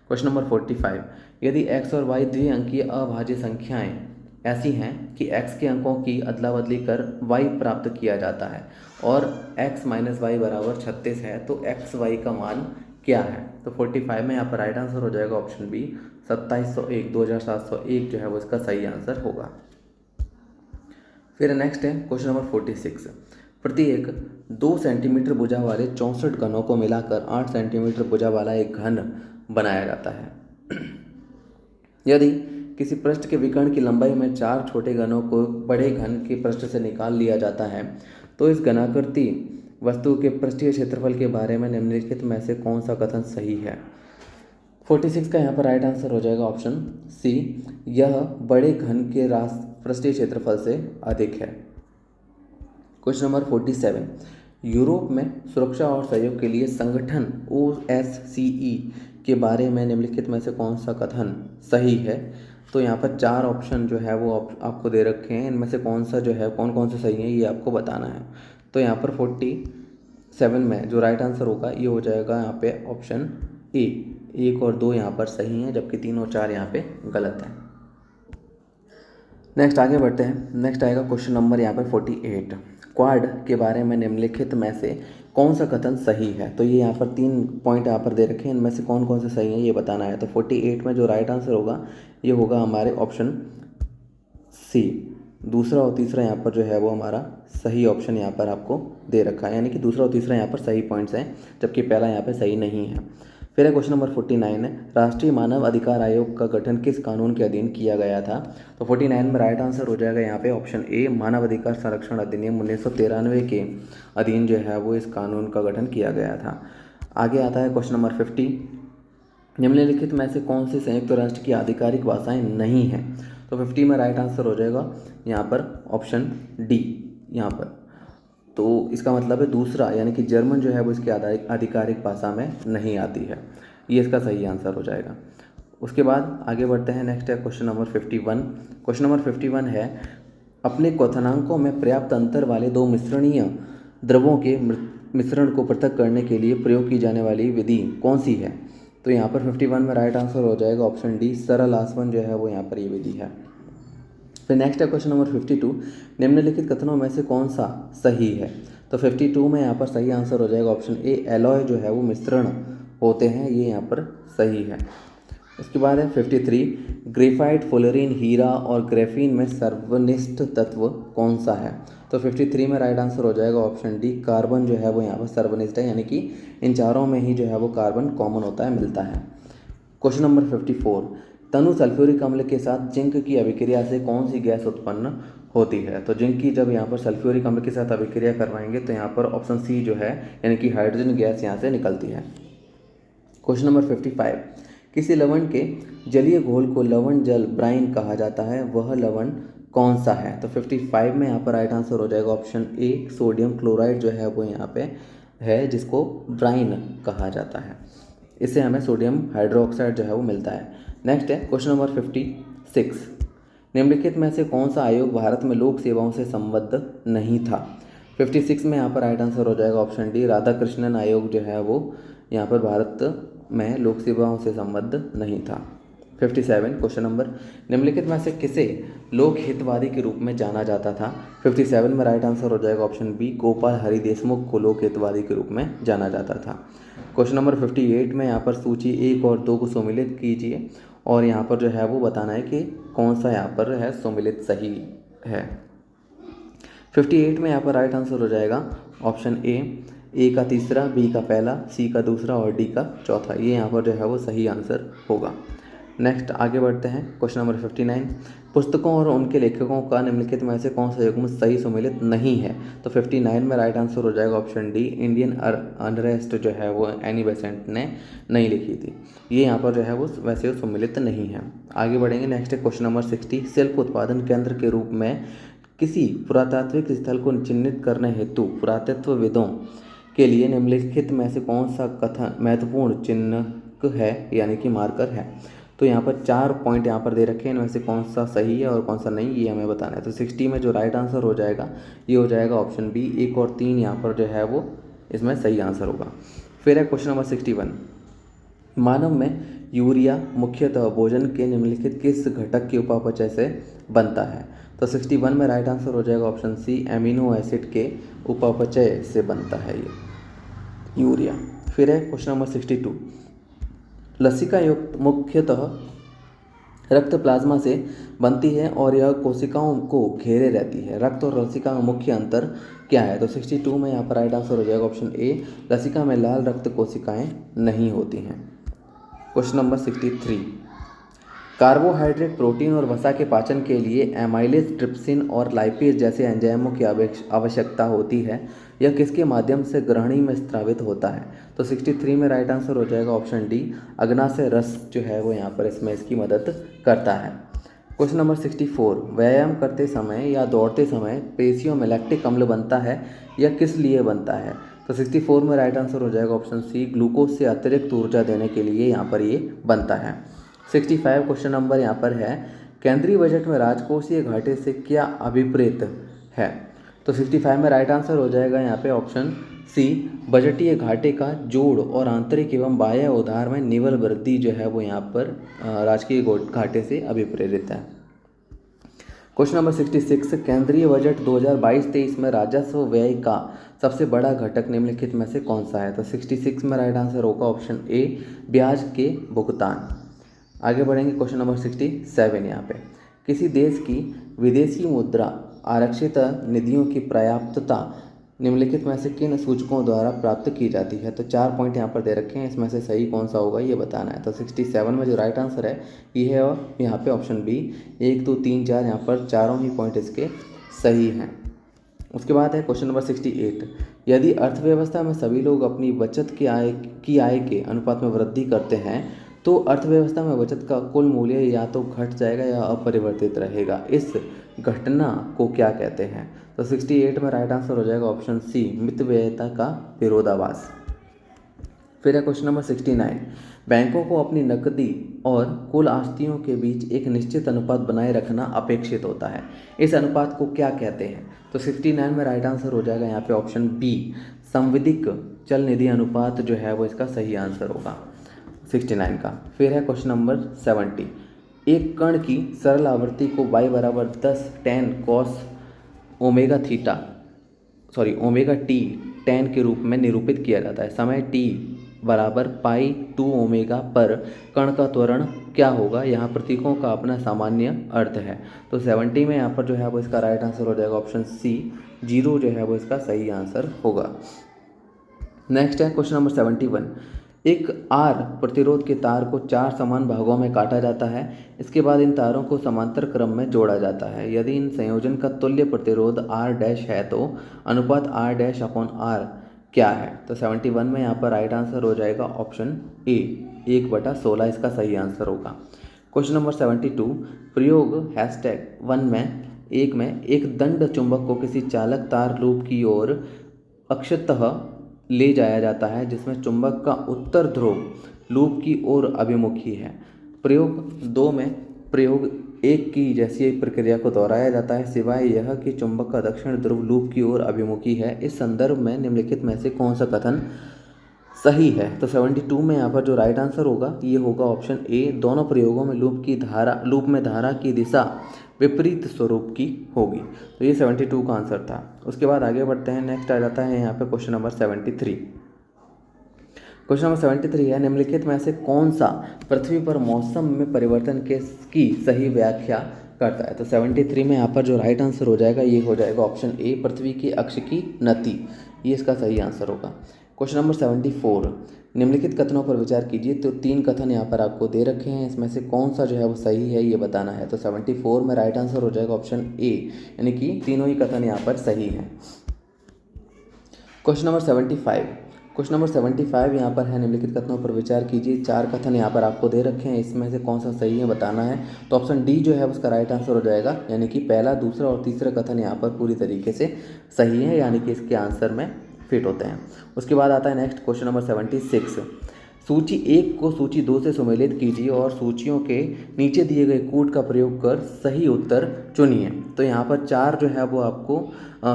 क्वेश्चन नंबर 45, यदि x और y द्विअंकीय अभाज्य संख्याएं ऐसी हैं कि x के अंकों की अदला बदली कर y प्राप्त किया जाता है और x - y बराबर 36 है तो x y का मान क्या है। तो 45 में यहाँ पर राइट आंसर हो जाएगा ऑप्शन बी, 2701 जो है वो इसका सही आंसर होगा। फिर नेक्स्ट है क्वेश्चन नंबर 46, प्रत्येक 2 सेंटीमीटर भुजा वाले 64 घनों को मिलाकर 8 सेंटीमीटर भुजा वाला एक घन बनाया जाता है। यदि किसी पृष्ठ के विकर्ण की लंबाई में 4 छोटे घनों को बड़े घन के पृष्ठ से निकाल लिया जाता है तो इस घनाकृति वस्तु के पृष्ठीय क्षेत्रफल के बारे में निम्नलिखित में से कौन सा कथन सही है। 46 का यहाँ पर राइट आंसर हो जाएगा ऑप्शन सी, यह बड़े घन के पृष्ठीय क्षेत्रफल से अधिक है। क्वेश्चन नंबर 47, यूरोप में सुरक्षा और सहयोग के लिए संगठन OSCE के बारे में निम्नलिखित में से कौन सा कथन सही है। तो यहाँ पर 4 ऑप्शन जो है वो आपको दे रखे हैं, इनमें से कौन सा जो है कौन से सही है ये आपको बताना है। तो यहाँ पर 47 में जो राइट आंसर होगा ये हो जाएगा यहाँ पे ऑप्शन ए, 1 और 2 यहाँ पर सही हैं, जबकि 3 और 4 यहाँ पे गलत हैं। नेक्स्ट आगे बढ़ते हैं। नेक्स्ट आएगा क्वेश्चन नंबर यहाँ पर 48। क्वाड के बारे में निम्नलिखित में से कौन सा कथन सही है? तो ये यहाँ पर 3 पॉइंट यहाँ पर दे रखे हैं, इनमें से कौन कौन से सही हैं ये बताना है। तो 48 में जो राइट आंसर होगा ये होगा हमारे ऑप्शन सी। दूसरा और तीसरा यहाँ पर जो है वो हमारा सही ऑप्शन यहाँ पर आपको दे रखा है, यानी कि दूसरा और तीसरा यहाँ पर सही पॉइंट्स हैं, जबकि पहला यहाँ पर सही नहीं है। फिर है क्वेश्चन नंबर 49 है, राष्ट्रीय मानव अधिकार आयोग का गठन किस कानून के अधीन किया गया था? तो 49 में राइट आंसर हो जाएगा यहाँ पे ऑप्शन ए, मानव अधिकार संरक्षण अधिनियम 1993 के अधीन जो है वो इस कानून का गठन किया गया था। आगे आता है क्वेश्चन नंबर 50, निम्नलिखित में से कौन सी संयुक्त राष्ट्र की आधिकारिक भाषाएं नहीं हैं? तो 50 में राइट आंसर हो जाएगा यहाँ पर ऑप्शन डी यहाँ पर। तो इसका मतलब है दूसरा, यानी कि जर्मन जो है वो इसकी आधिकारिक भाषा में नहीं आती है, ये इसका सही आंसर हो जाएगा। उसके बाद आगे बढ़ते हैं। नेक्स्ट है क्वेश्चन नंबर 51। क्वेश्चन नंबर 51 है, अपने क्वथनांकों में पर्याप्त अंतर वाले दो मिश्रणीय द्रवों के मिश्रण को पृथक करने के लिए प्रयोग की जाने वाली विधि कौन सी है? तो यहाँ पर 51 में राइट आंसर हो जाएगा ऑप्शन डी, सरल आसवन जो है वो यहाँ पर ये विधि है। फिर नेक्स्ट है क्वेश्चन नंबर 52, निम्नलिखित कथनों में से कौन सा सही है? तो 52 में यहाँ पर सही आंसर हो जाएगा ऑप्शन ए, एलॉय जो है वो मिश्रण होते हैं, ये यहाँ पर सही है। उसके बाद है 53, ग्रेफाइट, फ्लोरीन, हीरा और ग्रेफीन में सर्वनिष्ठ तत्व कौन सा है? तो 53 में राइट आंसर हो जाएगा ऑप्शन डी, कार्बन जो है वो यहाँ पर सर्वनिष्ठ है, यानी कि इन चारों में ही जो है वो कार्बन कॉमन होता है, मिलता है। क्वेश्चन नंबर 54, तनु सल्फ्यूरिक अम्ल के साथ जिंक की अभिक्रिया से कौन सी गैस उत्पन्न होती है? तो जिंक की जब यहाँ पर सल्फ्यूरिक अम्ल के साथ अभिक्रिया करवाएंगे तो यहाँ पर ऑप्शन सी जो है, यानी कि हाइड्रोजन गैस यहाँ से निकलती है। क्वेश्चन नंबर 55, किसी लवण के जलीय घोल को लवण जल ब्राइन कहा जाता है, वह लवण कौन सा है? तो 55 में यहाँ पर राइट आंसर हो जाएगा ऑप्शन ए, सोडियम क्लोराइड जो है वो यहाँ पे है, जिसको ब्राइन कहा जाता है। इससे हमें सोडियम हाइड्रोक्साइड जो है वो मिलता है। नेक्स्ट है क्वेश्चन नंबर 56, निम्नलिखित में से कौन सा आयोग भारत में लोक सेवाओं से संबद्ध नहीं था? 56 में यहाँ पर राइट आंसर हो जाएगा ऑप्शन डी, राधाकृष्णन आयोग जो है वो यहाँ पर भारत में लोक सेवाओं से संबद्ध नहीं था। 57 क्वेश्चन नंबर, निम्नलिखित में से किसे लोक हितवादी के रूप में जाना जाता था? 57 में राइट आंसर हो जाएगा ऑप्शन बी, गोपाल हरि देशमुख को लोक हितवादी के रूप में जाना जाता था। क्वेश्चन नंबर 58 में यहाँ पर सूची 1 और 2 को सम्मिलित कीजिए और यहाँ पर जो है वो बताना है कि कौन सा यहाँ पर है सम्मिलित सही है। 58 में यहाँ पर राइट आंसर हो जाएगा ऑप्शन ए का तीसरा, बी का पहला, सी का दूसरा और डी का चौथा, ये यहाँ पर जो है वो सही आंसर होगा। नेक्स्ट आगे बढ़ते हैं। क्वेश्चन नंबर 59, पुस्तकों और उनके लेखकों का निम्नलिखित में से कौन सा युग्म सही सम्मिलित नहीं है? तो 59 में राइट आंसर हो जाएगा ऑप्शन डी, इंडियन अनरेस्ट जो है वो एनी बेसेंट ने नहीं लिखी थी, ये यहाँ पर जो है वो वैसे सम्मिलित नहीं है। आगे बढ़ेंगे। नेक्स्ट है क्वेश्चन नंबर 60, शिल्प उत्पादन केंद्र के रूप में किसी पुरातात्विक स्थल को चिन्हित करने हेतु पुरातत्वविदों के लिए निम्नलिखित में से कौन सा कथन महत्वपूर्ण चिन्हक है, यानी कि मार्कर है? तो यहाँ पर 4 पॉइंट यहाँ पर दे रखे हैं, इनमें से कौन सा सही है और कौन सा नहीं, ये हमें बताना है। तो 60 में जो राइट आंसर हो जाएगा ये हो जाएगा ऑप्शन बी, 1 और 3 यहाँ पर जो है वो इसमें सही आंसर होगा। फिर है क्वेश्चन नंबर 61, मानव में यूरिया मुख्यतः भोजन के निम्नलिखित किस घटक के उपापचय से बनता है? तो 61 में राइट आंसर हो जाएगा ऑप्शन सी, एमिनो एसिड के उपापचय से बनता है ये यूरिया। फिर है क्वेश्चन नंबर 62, लसिका युक्त मुख्यतः रक्त प्लाज्मा से बनती है और यह कोशिकाओं को घेरे रहती है, रक्त और लसिका में मुख्य अंतर क्या है? तो 62 में यहाँ पर राइट आंसर हो जाएगा ऑप्शन ए, लसिका में लाल रक्त कोशिकाएं नहीं होती हैं। क्वेश्चन नंबर 63, कार्बोहाइड्रेट, प्रोटीन और वसा के पाचन के लिए एमाइलेज, ट्रिप्सिन और लाइपेज जैसे एंजाइमों की आवश्यकता होती है, यह किसके माध्यम से ग्रहणी में स्रावित होता है? तो 63 में राइट आंसर हो जाएगा ऑप्शन डी, अग्नाशय रस जो है वो यहाँ पर इसमें इसकी मदद करता है। क्वेश्चन नंबर 64, व्यायाम करते समय या दौड़ते समय पेशियों में लैक्टिक अम्ल बनता है, यह किस लिए बनता है? तो 64 में राइट आंसर हो जाएगा ऑप्शन सी, ग्लूकोज से अतिरिक्त ऊर्जा देने के लिए यहाँ पर ये बनता है। 65 क्वेश्चन नंबर यहाँ पर है, केंद्रीय बजट में राजकोषीय घाटे से क्या अभिप्रेत है? तो 65 में राइट आंसर हो जाएगा यहाँ पे ऑप्शन सी बजटीय घाटे का जोड़ और आंतरिक एवं बाह्य उधार में निवल वृद्धि जो है वो यहाँ पर राजकीय घाटे से अभिप्रेरित है। क्वेश्चन नंबर 66, केंद्रीय बजट 2022-23 में राजस्व व्यय का सबसे बड़ा घटक निम्नलिखित में से कौन सा है? तो 66 में राइट आंसर होगा ऑप्शन ए, ब्याज के भुगतान। आगे बढ़ेंगे क्वेश्चन नंबर 67। यहाँ पे किसी देश की विदेशी मुद्रा आरक्षित निधियों की पर्याप्तता निम्नलिखित में से किन सूचकों द्वारा प्राप्त की जाती है? तो 4 पॉइंट यहाँ पर दे रखे हैं, इसमें से सही कौन सा होगा ये बताना है। तो 67 में जो राइट आंसर है ये है और यहाँ पे ऑप्शन बी, 1 2 3 4 यहाँ पर चारों ही पॉइंट इसके सही हैं। उसके बाद है क्वेश्चन नंबर 68, यदि अर्थव्यवस्था में सभी लोग अपनी बचत की आय के अनुपात में वृद्धि करते हैं तो अर्थव्यवस्था में बचत का कुल मूल्य या तो घट जाएगा या अपरिवर्तित रहेगा। इस घटना को क्या कहते हैं? तो 68 में राइट आंसर हो जाएगा ऑप्शन सी, मितव्ययिता का विरोधाभास। फिर है क्वेश्चन नंबर 69, बैंकों को अपनी नकदी और कुल आस्तियों के बीच एक निश्चित अनुपात बनाए रखना अपेक्षित होता है। इस अनुपात को क्या कहते हैं? तो 69 में राइट आंसर हो जाएगा यहाँ पे ऑप्शन बी, संविदिक चल निधि अनुपात जो है वो इसका सही आंसर होगा 69 का। फिर है क्वेश्चन नंबर 70, एक कण की सरल आवृत्ति को y बराबर 10 tan cos omega T tan के रूप में निरूपित किया जाता है। समय t बराबर पाई 2 ओमेगा पर कण का त्वरण क्या होगा? यहाँ प्रतीकों का अपना सामान्य अर्थ है। तो 70 में यहाँ पर जो है वो इसका राइट आंसर हो जाएगा ऑप्शन सी, 0 जो है वो इसका सही आंसर होगा। नेक्स्ट है क्वेश्चन नंबर 71, एक R प्रतिरोध के तार को 4 समान भागों में काटा जाता है। इसके बाद इन तारों को समांतर क्रम में जोड़ा जाता है। यदि इन संयोजन का तुल्य प्रतिरोध R डैश है तो अनुपात R डैश अपॉन R क्या है? तो 71 में यहाँ पर राइट आंसर हो जाएगा ऑप्शन ए, 1/16 इसका सही आंसर होगा। क्वेश्चन नंबर 72, प्रयोग #1 में एक दंड चुंबक को किसी चालक तार लूप की ओर अक्षतः ले जाया जाता है जिसमें चुंबक का उत्तर ध्रुव लूप की ओर अभिमुखी है। प्रयोग 2 में प्रयोग 1 की जैसी प्रक्रिया को दोहराया जाता है सिवाय यह कि चुंबक का दक्षिण ध्रुव लूप की ओर अभिमुखी है। इस संदर्भ में निम्नलिखित में से कौन सा कथन सही है? तो 72 में यहाँ पर जो राइट आंसर होगा ये होगा ऑप्शन ए, दोनों प्रयोगों में लूप में धारा की दिशा विपरीत स्वरूप की होगी। तो ये 72 का आंसर था। उसके बाद आगे बढ़ते हैं, नेक्स्ट आ जाता है यहाँ पे क्वेश्चन नंबर 73। क्वेश्चन नंबर 73 है, निम्नलिखित में से कौन सा पृथ्वी पर मौसम में परिवर्तन की सही व्याख्या करता है? तो 73 में यहाँ पर जो राइट आंसर हो जाएगा ये हो जाएगा ऑप्शन ए, पृथ्वी की अक्ष की नति, ये इसका सही आंसर होगा। क्वेश्चन नंबर 74, निम्नलिखित कथनों पर विचार कीजिए। तो 3 कथन यहाँ पर आपको दे रखे हैं, इसमें से कौन सा जो है वो सही है ये बताना है। तो 74 में राइट आंसर हो जाएगा ऑप्शन ए, यानी कि तीनों ही कथन यहाँ पर सही हैं। क्वेश्चन नंबर 75 यहाँ पर है, निम्नलिखित कथनों पर विचार कीजिए। 4 कथन यहाँ पर आपको दे रखे हैं, इसमें से कौन सा सही है बताना है। तो ऑप्शन डी जो है उसका राइट आंसर हो जाएगा, यानी कि पहला, दूसरा और तीसरा कथन यहाँ पर पूरी तरीके से सही है, यानी कि इसके आंसर में फिट होते हैं। उसके बाद आता है नेक्स्ट क्वेश्चन नंबर 76, सूची 1 को सूची 2 से सुमेलित कीजिए और सूचियों के नीचे दिए गए कूट का प्रयोग कर सही उत्तर चुनिए। तो यहाँ पर 4 जो है वो आपको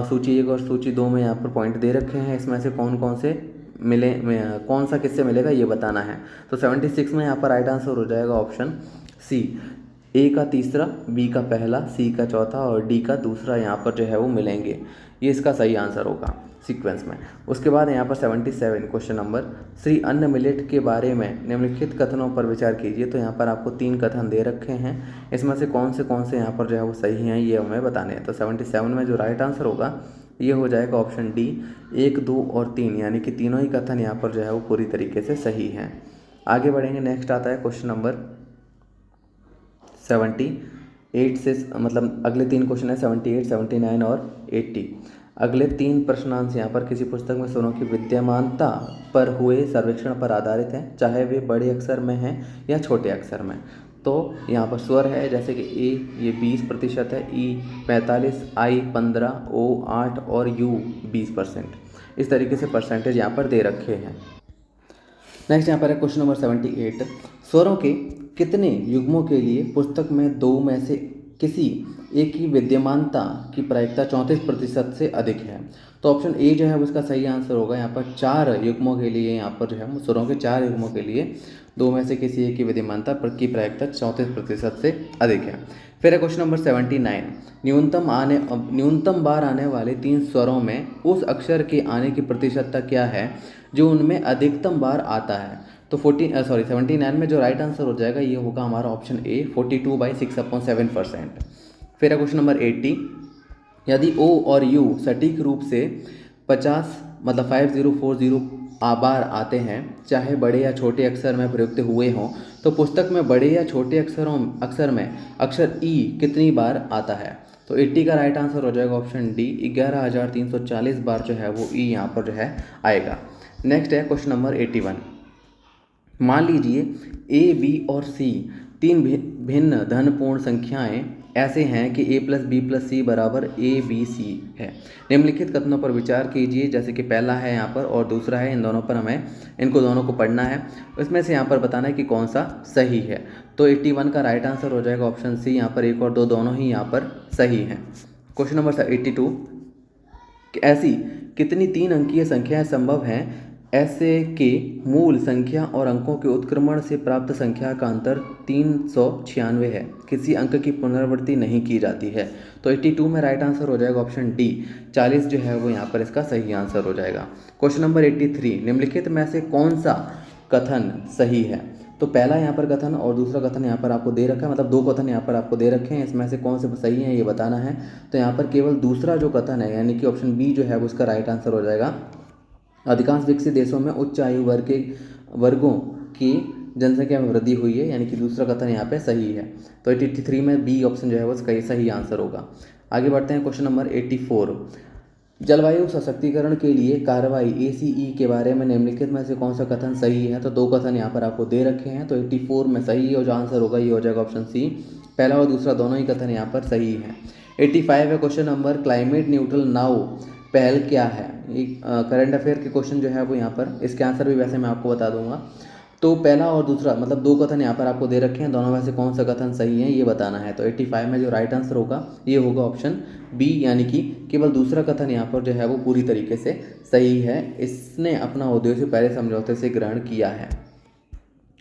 सूची 1 और सूची 2 में यहाँ पर पॉइंट दे रखे हैं, इसमें से कौन सा किससे मिलेगा ये बताना है। तो 76 में यहाँ पर राइट आंसर हो जाएगा ऑप्शन सी, ए का तीसरा, बी का पहला, सी का चौथा और डी का दूसरा यहाँ पर जो है वो मिलेंगे, ये इसका सही आंसर होगा सीक्वेंस में। उसके बाद यहाँ पर 77 क्वेश्चन नंबर, श्री अन्न मिलेट के बारे में निम्नलिखित कथनों पर विचार कीजिए। तो यहाँ पर आपको 3 कथन दे रखे हैं, इसमें से कौन से यहाँ पर जो है वो सही हैं ये हमें बताने हैं। तो 77 में जो राइट आंसर होगा ये हो जाएगा ऑप्शन डी, 1 2 और 3, यानी कि तीनों ही कथन यहाँ पर जो है वो पूरी तरीके से सही हैं। आगे बढ़ेंगे, नेक्स्ट आता है क्वेश्चन नंबर 78 से, मतलब अगले 3 क्वेश्चन है 78, 79 और 80। अगले 3 प्रश्नांश यहाँ पर किसी पुस्तक में स्वरों की विद्यमानता पर हुए सर्वेक्षण पर आधारित हैं, चाहे वे बड़े अक्षर में हैं या छोटे अक्षर में। तो यहाँ पर स्वर है जैसे कि ए ये 20% है, ई 45, आई 15, ओ 8 और यू 20%। इस तरीके से परसेंटेज यहाँ पर दे रखे हैं। नेक्स्ट यहाँ पर है क्वेश्चन नंबर 78, स्वरों के कितने युग्मों के लिए पुस्तक में 2 में से किसी एक की विद्यमानता की प्रायिकता 34% से अधिक है। तो ऑप्शन ए जो है वो इसका सही आंसर होगा। यहाँ पर 4 युग्मों के लिए, यहाँ पर जो है स्वरों के 4 युग्मों के लिए दो में से किसी एक की विद्यमानता की प्रायिकता 34% से अधिक है। फिर है क्वेश्चन नंबर 79। न्यूनतम बार आने वाले 3 स्वरों में उस अक्षर के आने की प्रतिशतता क्या है जो उनमें अधिकतम बार आता है। तो 79 में जो राइट आंसर हो जाएगा ये होगा हमारा ऑप्शन ए 42/6/7%। फिर है क्वेश्चन नंबर 80। यदि ओ और यू सटीक रूप से 50 मतलब 5040 बार आते हैं, चाहे बड़े या छोटे अक्षर में प्रयुक्त हुए हों, तो पुस्तक में बड़े या छोटे अक्षर में अक्षर ई कितनी बार आता है। तो 80 का राइट आंसर हो जाएगा ऑप्शन डी 11,340 बार जो है वो ई यहाँ पर जो है आएगा। नेक्स्ट है क्वेश्चन नंबर 81। मान लीजिए ए बी और सी तीन भिन्न धनपूर्ण संख्याएं ऐसे हैं कि a+b+c बराबर abc है। निम्नलिखित कथनों पर विचार कीजिए। जैसे कि पहला है यहाँ पर और दूसरा है, इन दोनों पर हमें इनको दोनों को पढ़ना है। इसमें से यहाँ पर बताना है कि कौन सा सही है। तो 81 का राइट आंसर हो जाएगा ऑप्शन सी। यहाँ पर 1 और 2 दोनों ही यहाँ पर सही हैं। Question number 82। ऐसी कितनी 3 अंकीय संख्याएं संभव हैं ऐसे के मूल संख्या और अंकों के उत्क्रमण से प्राप्त संख्या का अंतर 396 है, किसी अंक की पुनरावृत्ति नहीं की जाती है। तो 82 में राइट आंसर हो जाएगा ऑप्शन डी 40 जो है वो यहाँ पर इसका सही आंसर हो जाएगा। Question number 83। निम्नलिखित में से कौन सा कथन सही है। तो पहला यहाँ पर कथन और दूसरा कथन यहाँ पर आपको दे रखा है, मतलब 2 कथन यहाँ पर आपको दे रखे हैं, इसमें से कौन से सही हैं ये बताना है। तो यहाँ पर केवल दूसरा जो कथन है यानी कि ऑप्शन बी जो है वो उसका राइट आंसर हो जाएगा। अधिकांश विकसित देशों में उच्च आयु वर्गों की जनसंख्या में वृद्धि हुई है, यानी कि दूसरा कथन यहाँ पे सही है। तो 83 में बी ऑप्शन जो है वो इसका सही आंसर होगा। आगे बढ़ते हैं क्वेश्चन नंबर 84। जलवायु सशक्तिकरण के लिए कार्रवाई ACE के बारे में निम्नलिखित में से कौन सा कथन सही है। तो 2 कथन यहाँ पर आपको दे रखे हैं। तो 84 में सही और जो आंसर होगा ये हो जाएगा ऑप्शन सी। पहला और दूसरा दोनों ही कथन यहाँ पर सही है। 85 है question number climate neutral now पहल क्या है। एक करंट अफेयर के क्वेश्चन जो है वो यहाँ पर, इसके आंसर भी वैसे मैं आपको बता दूंगा। तो पहला और दूसरा मतलब 2 कथन यहाँ पर आपको दे रखे हैं, दोनों में से कौन सा कथन सही है ये बताना है। तो 85 में जो राइट आंसर होगा ये होगा ऑप्शन बी, यानी कि केवल दूसरा कथन यहाँ पर जो है वो पूरी तरीके से सही है। इसने अपना उद्देश्य पेरिस समझौते से ग्रहण किया है।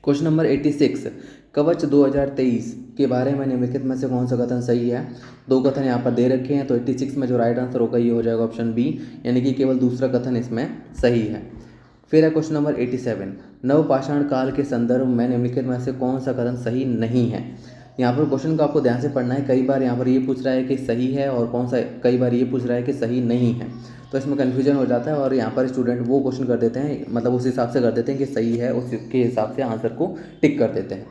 Question number 86। कवच 2023 के बारे में निम्नलिखित में से कौन सा कथन सही है। 2 कथन यहाँ पर दे रखे हैं। तो 86 में जो राइट आंसर होगा ये हो जाएगा ऑप्शन बी, यानी कि केवल दूसरा कथन इसमें सही है। फिर है क्वेश्चन नंबर 87। नवपाषाण काल के संदर्भ में निम्नलिखित में से कौन सा कथन सही नहीं है। यहाँ पर क्वेश्चन को आपको ध्यान से पढ़ना है। कई बार यहाँ पर ये पूछ रहा है कि सही है और कौन सा, कई बार ये पूछ रहा है कि सही नहीं है, तो इसमें कन्फ्यूजन हो जाता है और यहाँ पर स्टूडेंट वो क्वेश्चन कर देते हैं, मतलब उस हिसाब से कर देते हैं कि सही है, उसके हिसाब से आंसर को टिक कर देते हैं।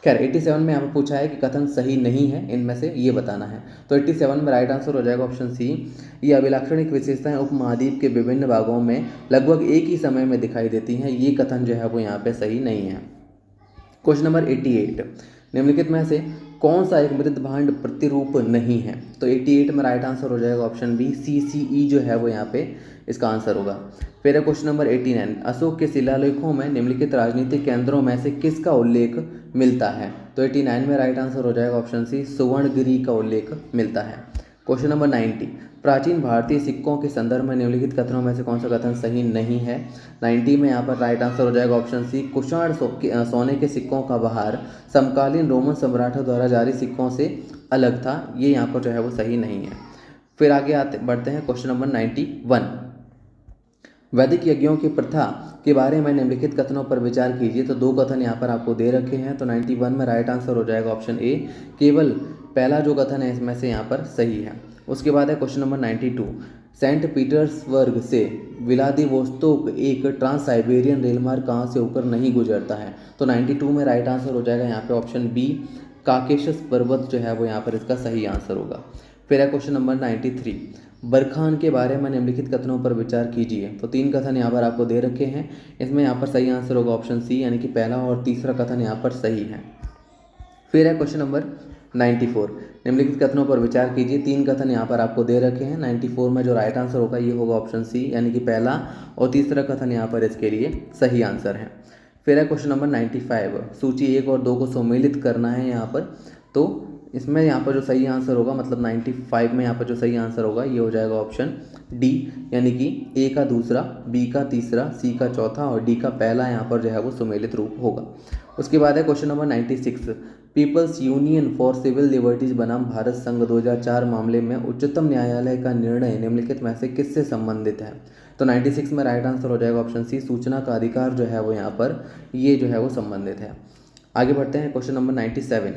खैर 87 में यहाँ पर पूछा है कि कथन सही नहीं है, इनमें से ये बताना है। तो 87 में राइट आंसर हो जाएगा ऑप्शन सी। ये अभिलाक्षणिक विशेषताएं उपमहाद्वीप के विभिन्न भागों में लगभग एक ही समय में दिखाई देती हैं, ये कथन जो है वो यहाँ पे सही नहीं है। Question number 88। निम्नलिखित में से कौन सा एक मृत भांड प्रतिरूप नहीं है। तो 88 में राइट आंसर हो जाएगा ऑप्शन बी CCE जो है वो यहाँ पे इसका आंसर होगा। फिर है क्वेश्चन नंबर 89। अशोक के शिलालेखों में निम्नलिखित राजनीतिक केंद्रों में से किसका उल्लेख मिलता है। तो 89 में राइट आंसर हो जाएगा ऑप्शन सी सुवर्णगिरी का उल्लेख मिलता है। Question number 90। प्राचीन भारतीय सिक्कों के संदर्भ में निम्नलिखित कथनों में से कौन सा कथन सही नहीं है। 90 में यहाँ पर राइट आंसर हो जाएगा ऑप्शन सी कुषाण सोने के सिक्कों का बहार समकालीन रोमन सम्राटों द्वारा जारी सिक्कों से अलग था, ये यहाँ पर जो है वो सही नहीं है। फिर आगे बढ़ते हैं क्वेश्चन नंबर 91। वैदिक यज्ञों की प्रथा के बारे में निम्नलिखित कथनों पर विचार कीजिए। तो 2 कथन यहाँ पर आपको दे रखे हैं। तो 91 में राइट आंसर हो जाएगा ऑप्शन ए, केवल पहला जो कथन है इसमें से यहाँ पर सही है। उसके बाद है क्वेश्चन नंबर 92। सेंट पीटर्सबर्ग से व्लादिवोस्तोक एक ट्रांस साइबेरियन रेलमार्ग कहाँ से होकर नहीं गुजरता है। तो 92 में राइट आंसर हो जाएगा यहाँ पे ऑप्शन बी काकेशस पर्वत जो है वो यहाँ पर इसका सही आंसर होगा। फिर है क्वेश्चन नंबर 93। बरखान के बारे में निम्नलिखित कथनों पर विचार कीजिए। तो 3 कथन यहाँ पर आपको दे रखे हैं, इसमें यहाँ पर सही आंसर होगा ऑप्शन सी, यानी कि पहला और तीसरा कथन यहाँ पर सही है। फिर है क्वेश्चन नंबर 94। निम्नलिखित कथनों पर विचार कीजिए। 3 कथन यहाँ पर आपको दे रखे हैं। 94 में जो राइट आंसर होगा ये होगा ऑप्शन सी, यानी कि पहला और तीसरा कथन यहाँ पर इसके लिए सही आंसर है। फिर है क्वेश्चन नंबर 95। सूची 1 और 2 को सम्मिलित करना है यहाँ पर। तो इसमें यहाँ पर जो सही आंसर होगा मतलब 95 में यहाँ पर जो सही आंसर होगा ये हो जाएगा ऑप्शन डी, यानी कि ए का दूसरा, बी का तीसरा, सी का चौथा और डी का पहला यहाँ पर जो है वो सुमेलित रूप होगा। उसके बाद है question number 96, people's union for civil liberties बनाम भारत संघ 2004 मामले में उच्चतम न्यायालय का निर्णय निम्नलिखित में से किससे संबंधित है? तो 96 में राइट आंसर हो जाएगा ऑप्शन सी, सूचना का अधिकार जो है वो यहाँ पर ये जो है वो संबंधित है। आगे बढ़ते हैं क्वेश्चन नंबर 97,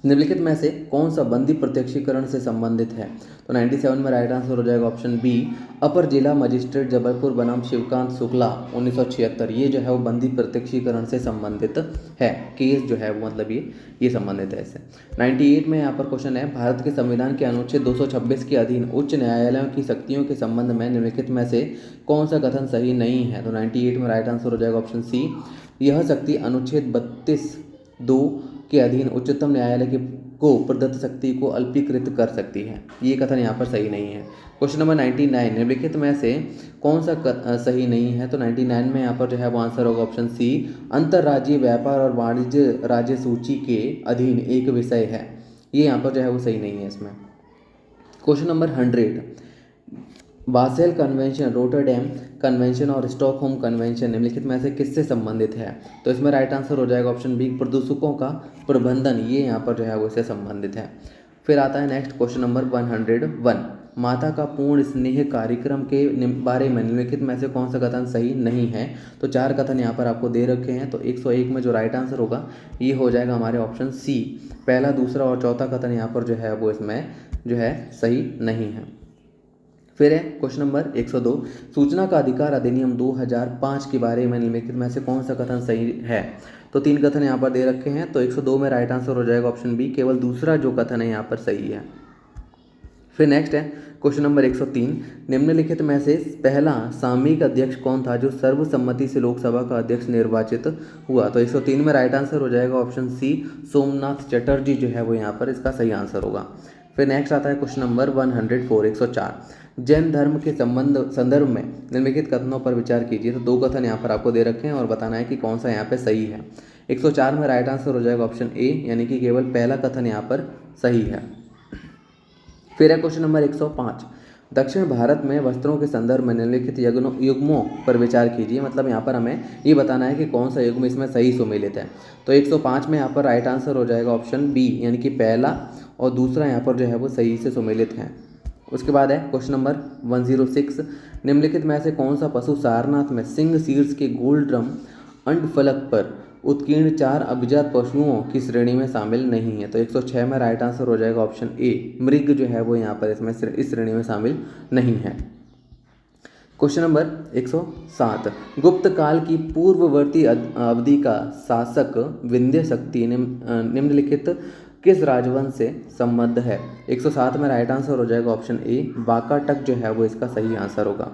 निम्नलिखित में से कौन सा बंदी प्रत्यक्षीकरण से संबंधित है? तो 97 में राइट आंसर हो जाएगा ऑप्शन बी, अपर जिला मजिस्ट्रेट जबलपुर बनाम शिवकांत शुक्ला 1976, ये जो है वो बंदी प्रत्यक्षीकरण से संबंधित है। केस जो है वो मतलब ये संबंधित है इससे। 98 में यहाँ पर क्वेश्चन है, भारत के संविधान के अनुच्छेद 226 के अधीन उच्च न्यायालयों की शक्तियों के संबंध में निम्नलिखित में से कौन सा कथन सही नहीं है? तो 98 में राइट आंसर हो जाएगा ऑप्शन सी, यह शक्ति अनुच्छेद 32(2) के अधीन उच्चतम न्यायालय को प्रदत्त शक्ति को अल्पीकृत कर सकती है। ये कथन यहाँ पर सही नहीं है। क्वेश्चन नंबर 99, निम्नलिखित में से कौन सा सही नहीं है? तो 99 में यहाँ पर जो है वो आंसर होगा ऑप्शन सी, अंतर्राज्यीय व्यापार और वाणिज्य राज्य सूची के अधीन एक विषय है। ये यहाँ पर जो है वो सही नहीं है इसमें। Question number 100, Basel convention, Rotterdam convention और स्टॉकहोम कन्वेंशन निम्नलिखित में से किससे संबंधित है? तो इसमें राइट आंसर हो जाएगा ऑप्शन बी, प्रदूषकों का प्रबंधन, ये यहाँ पर जो है वो इससे संबंधित है। फिर आता है नेक्स्ट क्वेश्चन नंबर 101, माता का पूर्ण स्नेह कार्यक्रम के बारे में निम्नलिखित में से कौन सा कथन सही नहीं है? तो 4 कथन यहाँ पर आपको दे रखे हैं। तो 101 में जो राइट आंसर होगा ये हो जाएगा हमारे ऑप्शन सी, पहला, दूसरा और चौथा कथन यहाँ पर जो है वो इसमें जो है सही नहीं है। फिर है क्वेश्चन नंबर 102, सूचना का अधिकार अधिनियम 2005 के बारे में निम्नलिखित में से कौन सा कथन सही है? तो 3 कथन यहाँ पर दे रखे हैं। तो 102 में राइट आंसर हो जाएगा ऑप्शन बी, केवल दूसरा जो कथन है यहाँ पर सही है। फिर नेक्स्ट है क्वेश्चन नंबर 103, निम्नलिखित में से पहला सामयिक अध्यक्ष कौन था जो सर्वसम्मति से लोकसभा का अध्यक्ष निर्वाचित हुआ? तो 103 में राइट आंसर हो जाएगा ऑप्शन सी, सोमनाथ चटर्जी जो है वो यहाँ पर इसका सही आंसर होगा। फिर नेक्स्ट आता है क्वेश्चन नंबर 104, 104, जैन धर्म के संदर्भ में निम्नलिखित कथनों पर विचार कीजिए। तो 2 कथन यहाँ पर आपको दे रखे हैं और बताना है कि कौन सा यहाँ पे सही है। 104 में राइट आंसर हो जाएगा ऑप्शन ए, यानी कि केवल पहला कथन यहाँ पर सही है। फिर है क्वेश्चन नंबर 105, दक्षिण भारत में वस्त्रों के संदर्भ में निम्नलिखित युग्मों पर विचार कीजिए। मतलब यहाँ पर हमें ये बताना है कि कौन सा युग्म इसमें सही सुमेलित है। तो 105 में यहाँ पर राइट आंसर हो जाएगा ऑप्शन बी, यानी कि पहला और दूसरा यहाँ पर जो है वो सही से सुमेलित हैं। उसके बाद है क्वेश्चन नंबर 106, निम्नलिखित में से कौन सा पशु सारनाथ में सिंह शीर्ष के गोल ड्रम अंडफलक पर उत्कीर्ण 4 अभिजात पशुओं की श्रेणी में शामिल नहीं है? तो 106 में राइट आंसर हो जाएगा ऑप्शन ए, मृग जो है वो यहाँ पर इसमें इस श्रेणी में शामिल नहीं है। क्वेश्चन नंबर 107, गुप्त काल की पूर्ववर्ती अवधि का शासक विंध्य शक्ति निम्नलिखित किस राजवंश से संबद्ध है? 107 में राइट आंसर हो जाएगा ऑप्शन ए, वाकाटक जो है वो इसका सही आंसर होगा।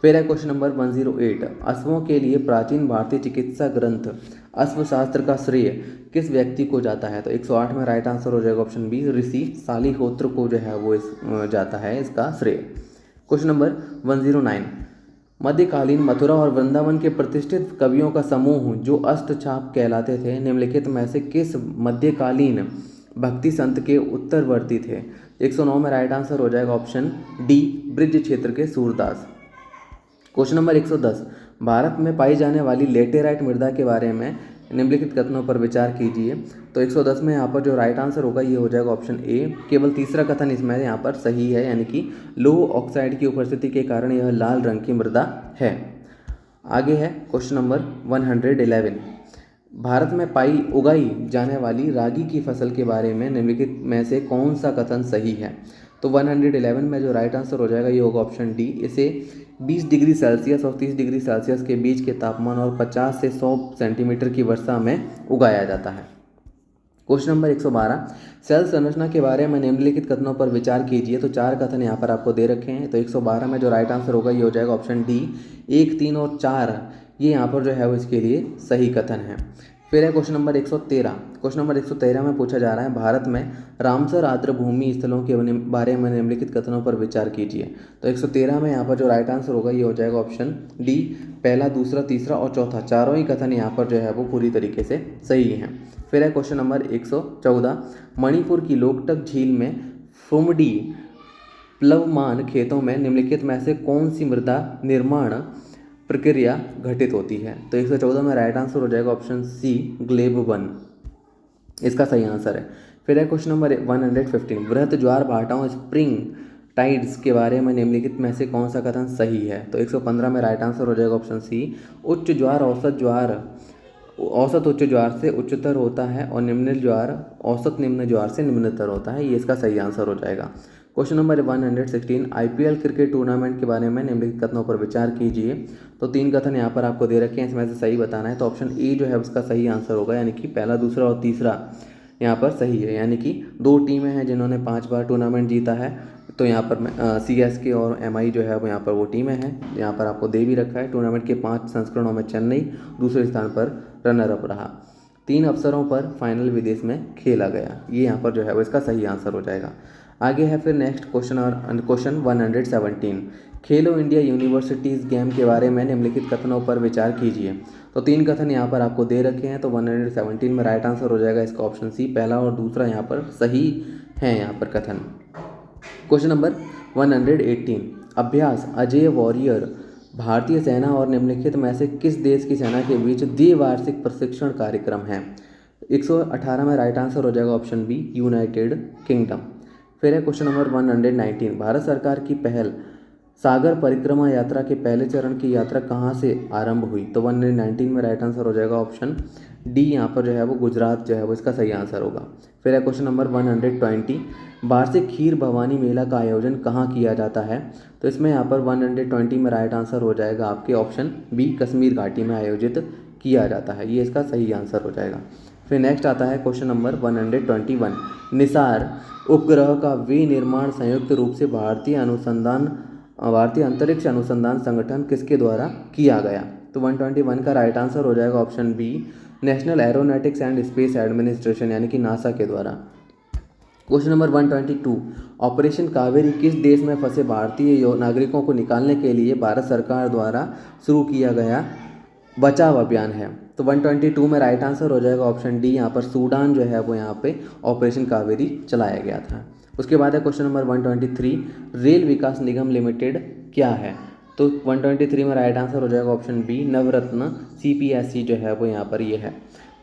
फिर है क्वेश्चन नंबर 108, अश्वों के लिए प्राचीन भारतीय चिकित्सा ग्रंथ अश्वशास्त्र का श्रेय किस व्यक्ति को जाता है? तो 108 में राइट आंसर हो जाएगा ऑप्शन बी, ऋषि शालिहोत्र को जो है वो जाता है इसका श्रेय। क्वेश्चन नंबर 109, मध्यकालीन मथुरा और वृंदावन के प्रतिष्ठित कवियों का समूह जो अष्टछाप कहलाते थे निम्नलिखित में से किस मध्यकालीन भक्ति संत के उत्तरवर्ती थे? 109 में राइट आंसर हो जाएगा ऑप्शन डी, ब्रिज क्षेत्र के सूरदास। क्वेश्चन नंबर 110, भारत में पाई जाने वाली लेटेराइट मृदा के बारे में निम्नलिखित कथनों पर विचार कीजिए। तो 110 में यहाँ पर जो राइट आंसर होगा ये हो जाएगा ऑप्शन ए, केवल तीसरा कथन इसमें यहाँ पर सही है, यानी कि लौह ऑक्साइड की उपस्थिति के कारण यह लाल रंग की मृदा है। आगे है क्वेश्चन नंबर 111, भारत में उगाई जाने वाली रागी की फसल के बारे में निम्नलिखित में से कौन सा कथन सही है? तो 111 में जो राइट आंसर हो जाएगा ये होगा ऑप्शन डी, इसे 20 डिग्री सेल्सियस और 30 डिग्री सेल्सियस के बीच के तापमान और 50 से 100 सेंटीमीटर की वर्षा में उगाया जाता है। क्वेश्चन नंबर 112, सेल संरचना के बारे में निम्नलिखित कथनों पर विचार कीजिए। तो 4 कथन यहाँ पर आपको दे रखे हैं। तो 112 में जो राइट आंसर होगा ये हो जाएगा ऑप्शन डी, 1, 3 और 4 ये यहाँ पर जो है वो इसके लिए सही कथन है। फिर है क्वेश्चन नंबर 113, क्वेश्चन नंबर 113 में पूछा जा रहा है, भारत में रामसर आर्द्र भूमि स्थलों के बारे में निम्नलिखित कथनों पर विचार कीजिए। तो 113 में यहाँ पर जो राइट आंसर होगा ये हो जाएगा ऑप्शन डी, पहला, दूसरा, तीसरा और चौथा, चारों ही कथन यहाँ पर जो है वो पूरी तरीके से सही हैं। फिर है क्वेश्चन नंबर 114, मणिपुर की लोकटक झील में फुमडी प्लवमान खेतों में निम्नलिखित में से कौन सी मृदा निर्माण प्रक्रिया घटित होती है? तो 114 में राइट आंसर हो जाएगा ऑप्शन सी, ग्लेब 1 इसका सही आंसर है। फिर है क्वेश्चन नंबर 115, वृहत ज्वार भाटाओं स्प्रिंग टाइड्स के बारे में निम्नलिखित में से कौन सा कथन सही है? तो 115 में राइट आंसर हो जाएगा ऑप्शन सी, उच्च ज्वार औसत उच्च ज्वार से उच्चतर होता है और निम्न ज्वार औसत निम्न ज्वार से निम्नतर होता है। ये इसका सही आंसर हो जाएगा। Question number 116, IPL cricket tournament के बारे में निम्नलिखित कथनों पर विचार कीजिए। तो 3 कथन यहाँ पर आपको दे रखे हैं, इसमें से सही बताना है। तो ऑप्शन ए जो है उसका सही आंसर होगा, यानी कि पहला, दूसरा और तीसरा यहाँ पर सही है। यानी कि 2 टीमें हैं जिन्होंने 5 बार टूर्नामेंट जीता है। तो यहाँ पर सीएसके और एमआई जो है वो यहाँ पर वो टीमें हैं। यहाँ पर आपको दे भी रखा है, टूर्नामेंट के 5 संस्करणों में चेन्नई दूसरे स्थान पर रनर अप रहा। 3 अवसरों पर फाइनल विदेश में खेला गया। ये यहाँ पर जो है वो इसका सही आंसर हो जाएगा। आगे है फिर नेक्स्ट क्वेश्चन, और क्वेश्चन 117, खेलो इंडिया यूनिवर्सिटीज़ गेम के बारे में निम्नलिखित कथनों पर विचार कीजिए। तो 3 कथन यहाँ पर आपको दे रखे हैं। तो 117 में राइट आंसर हो जाएगा इसका ऑप्शन सी, पहला और दूसरा यहाँ पर सही है यहाँ पर कथन। क्वेश्चन नंबर 118, अभ्यास अजय वॉरियर भारतीय सेना और निम्नलिखित में से किस देश की सेना के बीच द्विवार्षिक प्रशिक्षण कार्यक्रम है? 118 में राइट आंसर हो जाएगा ऑप्शन बी, यूनाइटेड किंगडम। फिर है क्वेश्चन नंबर 119, भारत सरकार की पहल सागर परिक्रमा यात्रा के पहले चरण की यात्रा कहाँ से आरंभ हुई? तो 119 में राइट आंसर हो जाएगा ऑप्शन डी, यहाँ पर जो है वो गुजरात जो है वो इसका सही आंसर होगा। फिर है क्वेश्चन नंबर 120, वार्षिक खीर भवानी मेला का आयोजन कहाँ किया जाता है? तो इसमें यहाँ पर 120 में राइट आंसर हो जाएगा आपके ऑप्शन बी, कश्मीर घाटी में आयोजित किया जाता है। ये इसका सही आंसर हो जाएगा। फिर नेक्स्ट आता है क्वेश्चन नंबर 121, निसार उपग्रह का विनिर्माण संयुक्त रूप से भारतीय अंतरिक्ष अनुसंधान संगठन किसके द्वारा किया गया? तो 121 का राइट आंसर हो जाएगा option B, National Aeronautics and Space Administration यानी कि नासा के द्वारा। क्वेश्चन नंबर 122, ऑपरेशन कावेरी किस देश में फंसे भारतीय नागरिकों को निकालने के लिए भारत सरकार द्वारा शुरू किया गया बचाव अभियान है? तो 122 में राइट आंसर हो जाएगा ऑप्शन डी, यहाँ पर सूडान जो है वो यहाँ पे ऑपरेशन कावेरी चलाया गया था। उसके बाद है क्वेश्चन नंबर 123, रेल विकास निगम लिमिटेड क्या है? तो 123 में राइट आंसर हो जाएगा ऑप्शन बी, नवरत्न सीपीएसई जो है वो यहाँ पर ये है।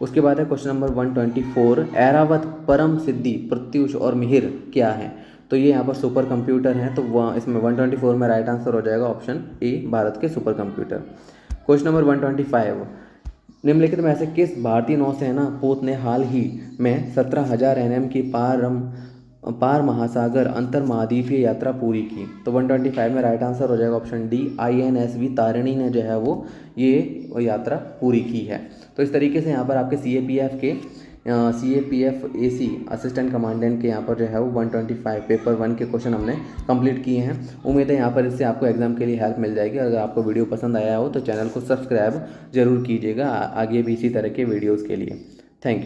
उसके बाद है क्वेश्चन नंबर 124, ऐरावत परम सिद्धि प्रत्युष और मिहिर क्या है? तो ये यहाँ पर सुपर कंप्यूटर हैं। तो वह इसमें 124 में राइट आंसर हो जाएगा ऑप्शन ए, भारत के सुपर कंप्यूटर। क्वेश्चन नंबर 125, निम्नलिखित में से किस भारतीय नौसेना पोत ने हाल ही में 17,000 nm की पार महासागर अंतर महाद्वीपीय यात्रा पूरी की? तो 125 में राइट आंसर हो जाएगा ऑप्शन डी, INSV तारिणी ने जो है वो ये यात्रा पूरी की है। तो इस तरीके से यहाँ पर आपके CAPF AC असिस्टेंट कमांडेंट के यहाँ पर जो है वो 125 पेपर 1 के क्वेश्चन हमने कंप्लीट किए हैं। उम्मीद है यहाँ पर इससे आपको एग्जाम के लिए हेल्प मिल जाएगी। अगर आपको वीडियो पसंद आया हो तो चैनल को सब्सक्राइब जरूर कीजिएगा आगे भी इसी तरह के वीडियोज़ के लिए।